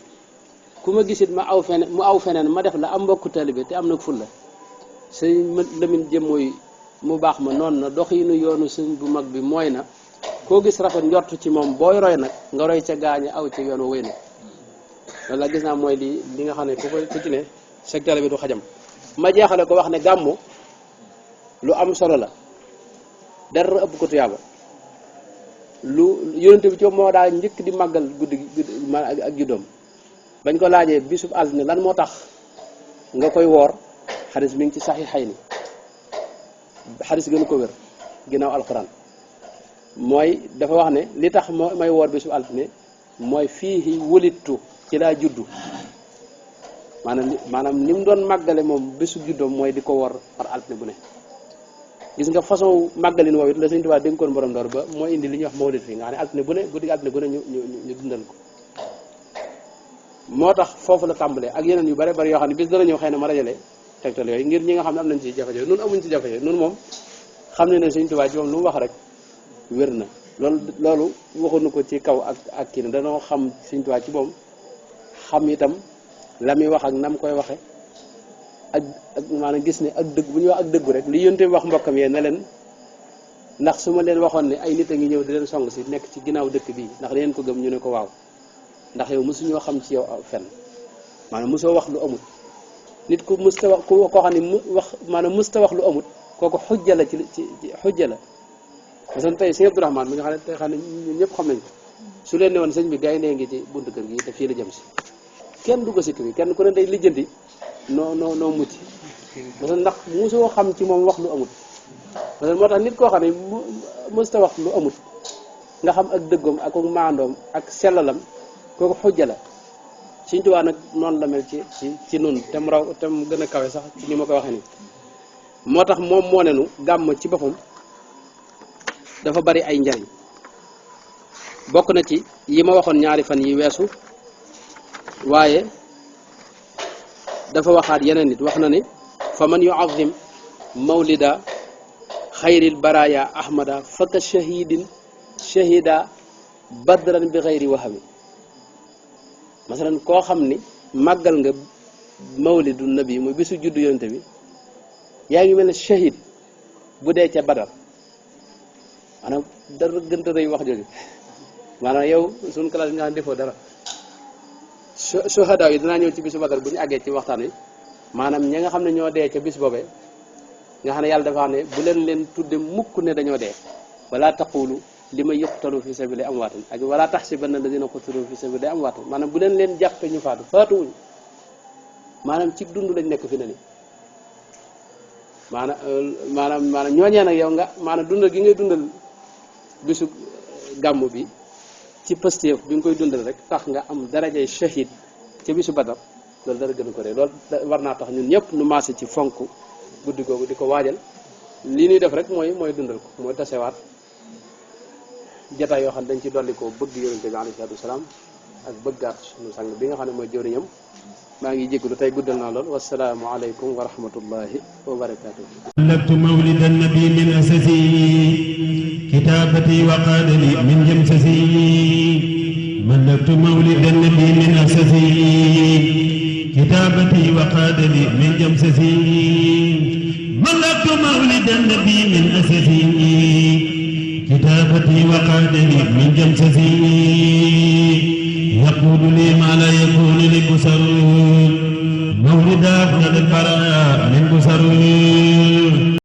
ku ma gisit mu aw feneen ma def la am mbokku taalibe te am nag ful la sëñ Lamin jëm mooy mu baax ma noonu na doxinu yoonu sëñ bu mag bi mooy na koo gis rafet njort ci moom booy roy nag nga roy ca gaañe aw ca yoonu wéy na loolu la gis naa mooy li nga xam ne ku ci ne secteur bi du xajam ma jeexale ko wax ne gàmmu lu am solo la dara ëpp ko tuyaaba lu yonente bi ci moo daa njëkk di màggal guddi ak juddoom bañ ko laajee bisub altine lan moo tax nga koy woor xadis mi ngi ci saxiixayni xadis gënu ko wér ginnaaw alquran mooy dafa wax ne li tax may woor bisub altine mooy fii wulittu ci laa juddu maanaam ni mu doon màggale moom bésu juddoom mooy di ko woor par altine bu ne gis nga façon màggalin woowu it la Sëñ Tuubaa dénkoon borom door ba mooy indi li ñuy wax mawlid fii nga xam ne altine bu ne guddi altine bu ne ñu dundal ko moo tax foofu la tàmbalee ak yeneen yu bare bari yoo xam ne bis dana ñëw xëy na ma rajale tegtal yooyu ngir ñi nga xam ne am nañ ci jafe-jafe nun amuñ ci jafe-jafe nun moom xam ne Sëñ Tuubaa ci moom lu mu wax rek wér na loolu waxuñu ko ci kaw ak kii ne danoo xam Sëñ Tuubaa ci moom xam itam la muy wax ak nam koy waxe ak maanaam gis ne ak dëgg bu ñuy wax ak dëggu rek li yonte wax mbokkam yee ne leen ndax su ma leen waxoon ne ay nit a ngi ñëw di leen song si nekk ci ginnaaw dëkk bii ndax dangeen ko gëm ñu ne ko waaw ndax yow mosuñoo xam ci yow fenn maanaam mosoo wax lu amut nit ku musta wax koo xam ne maanaam musta wax lu amut kooku xujja la ci xujja la parce que tey sëñ Abdourahmane mi nga xam ne tey xam ne ñun ñëpp xam nañ ko su leen ne woon sëñ bi gaynde ngi ci buntu kër gi te fii la jëm si kenn du ko sikk bi kenn ku ne day lijjanti noo mucc parce que ndax mosoo xam ci moom wax lu amut parce que moo tax nit koo xam ne mësta wax lu amut nga xam ak dëggoom ak maandoom ak sellalam kooku xujja la Sëñ Tuubaa nag noonu la mel ci nun te mu raw te mu gën a kawe sax ci ni ma ko waxee nii moo tax moom moo nenu gàmm ci boppam dafa bari ay njariñ bokk na ci yi ma waxoon ñaari fan yi weesu waaye dafa waxaat yeneen nit wax na ni fa man yuazim mawlida xayril baraya ahmada faka shahidin shahida badran bi xayri wahami masalan koo xam ni màggal nga mawlidu nabi muy bisu juddu yonente bi yaa ngi mel ne shahid bu dee ca badar maanaam dara gënta rëy wax jooju maanaam yow suñ classe bi nga xam ne defoo dara shuhada yi dinaa ñëw ci bisu badar bu ñu àggee ci waxtaan wi maanaam ñi nga xam ne ñoo dee ca bis boobee nga xam ne yàlla dafa xam ne bu leen tudde mukk ne dañoo dee wala taqulu li ma yuqtalu fi sabili amwaatan ak wala taxsibanna alladina qutilu fi sabili amwaatan maanaam bu leen jàppe ñu faatuwuñ maanaam ci dund lañ nekk fi ne ni maanaam ñooñee nag yow nga maanaam dundal gi ngay dundal bisu gàmmu bi ci pëstéef bi nga koy dundal rek tax nga am darajay shahid ca bisu badar loolu dara gën a ko rek loolu war naa tax ñun ñëpp nu maase ci fonk guddi googu di ko waajal lii ñuy def rek mooy dundal ko mooy tasewaat jataay yoo xam ne dañ ci dolli ko bëgg yonente bi alayhi salaatu wasalaam ak bëggaat suñu sang bi nga xam ne mooy jëwriñam maa ngi jégalu tey guddal naa lool wasalaamu aleykum wa rahmatullahi wa barakatuh ملكت مولد النبي من أسسي كتابتي وقاد لي من جمسسي ملكت مولد النبي من أسسي كتابتي وقاد لي من جمسسي ملكت مولد النبي من أسسي كتابتي وقاد لي من جمسسي يقول لي ما لا يكون لبصر مولد أفضل البرايا من بصر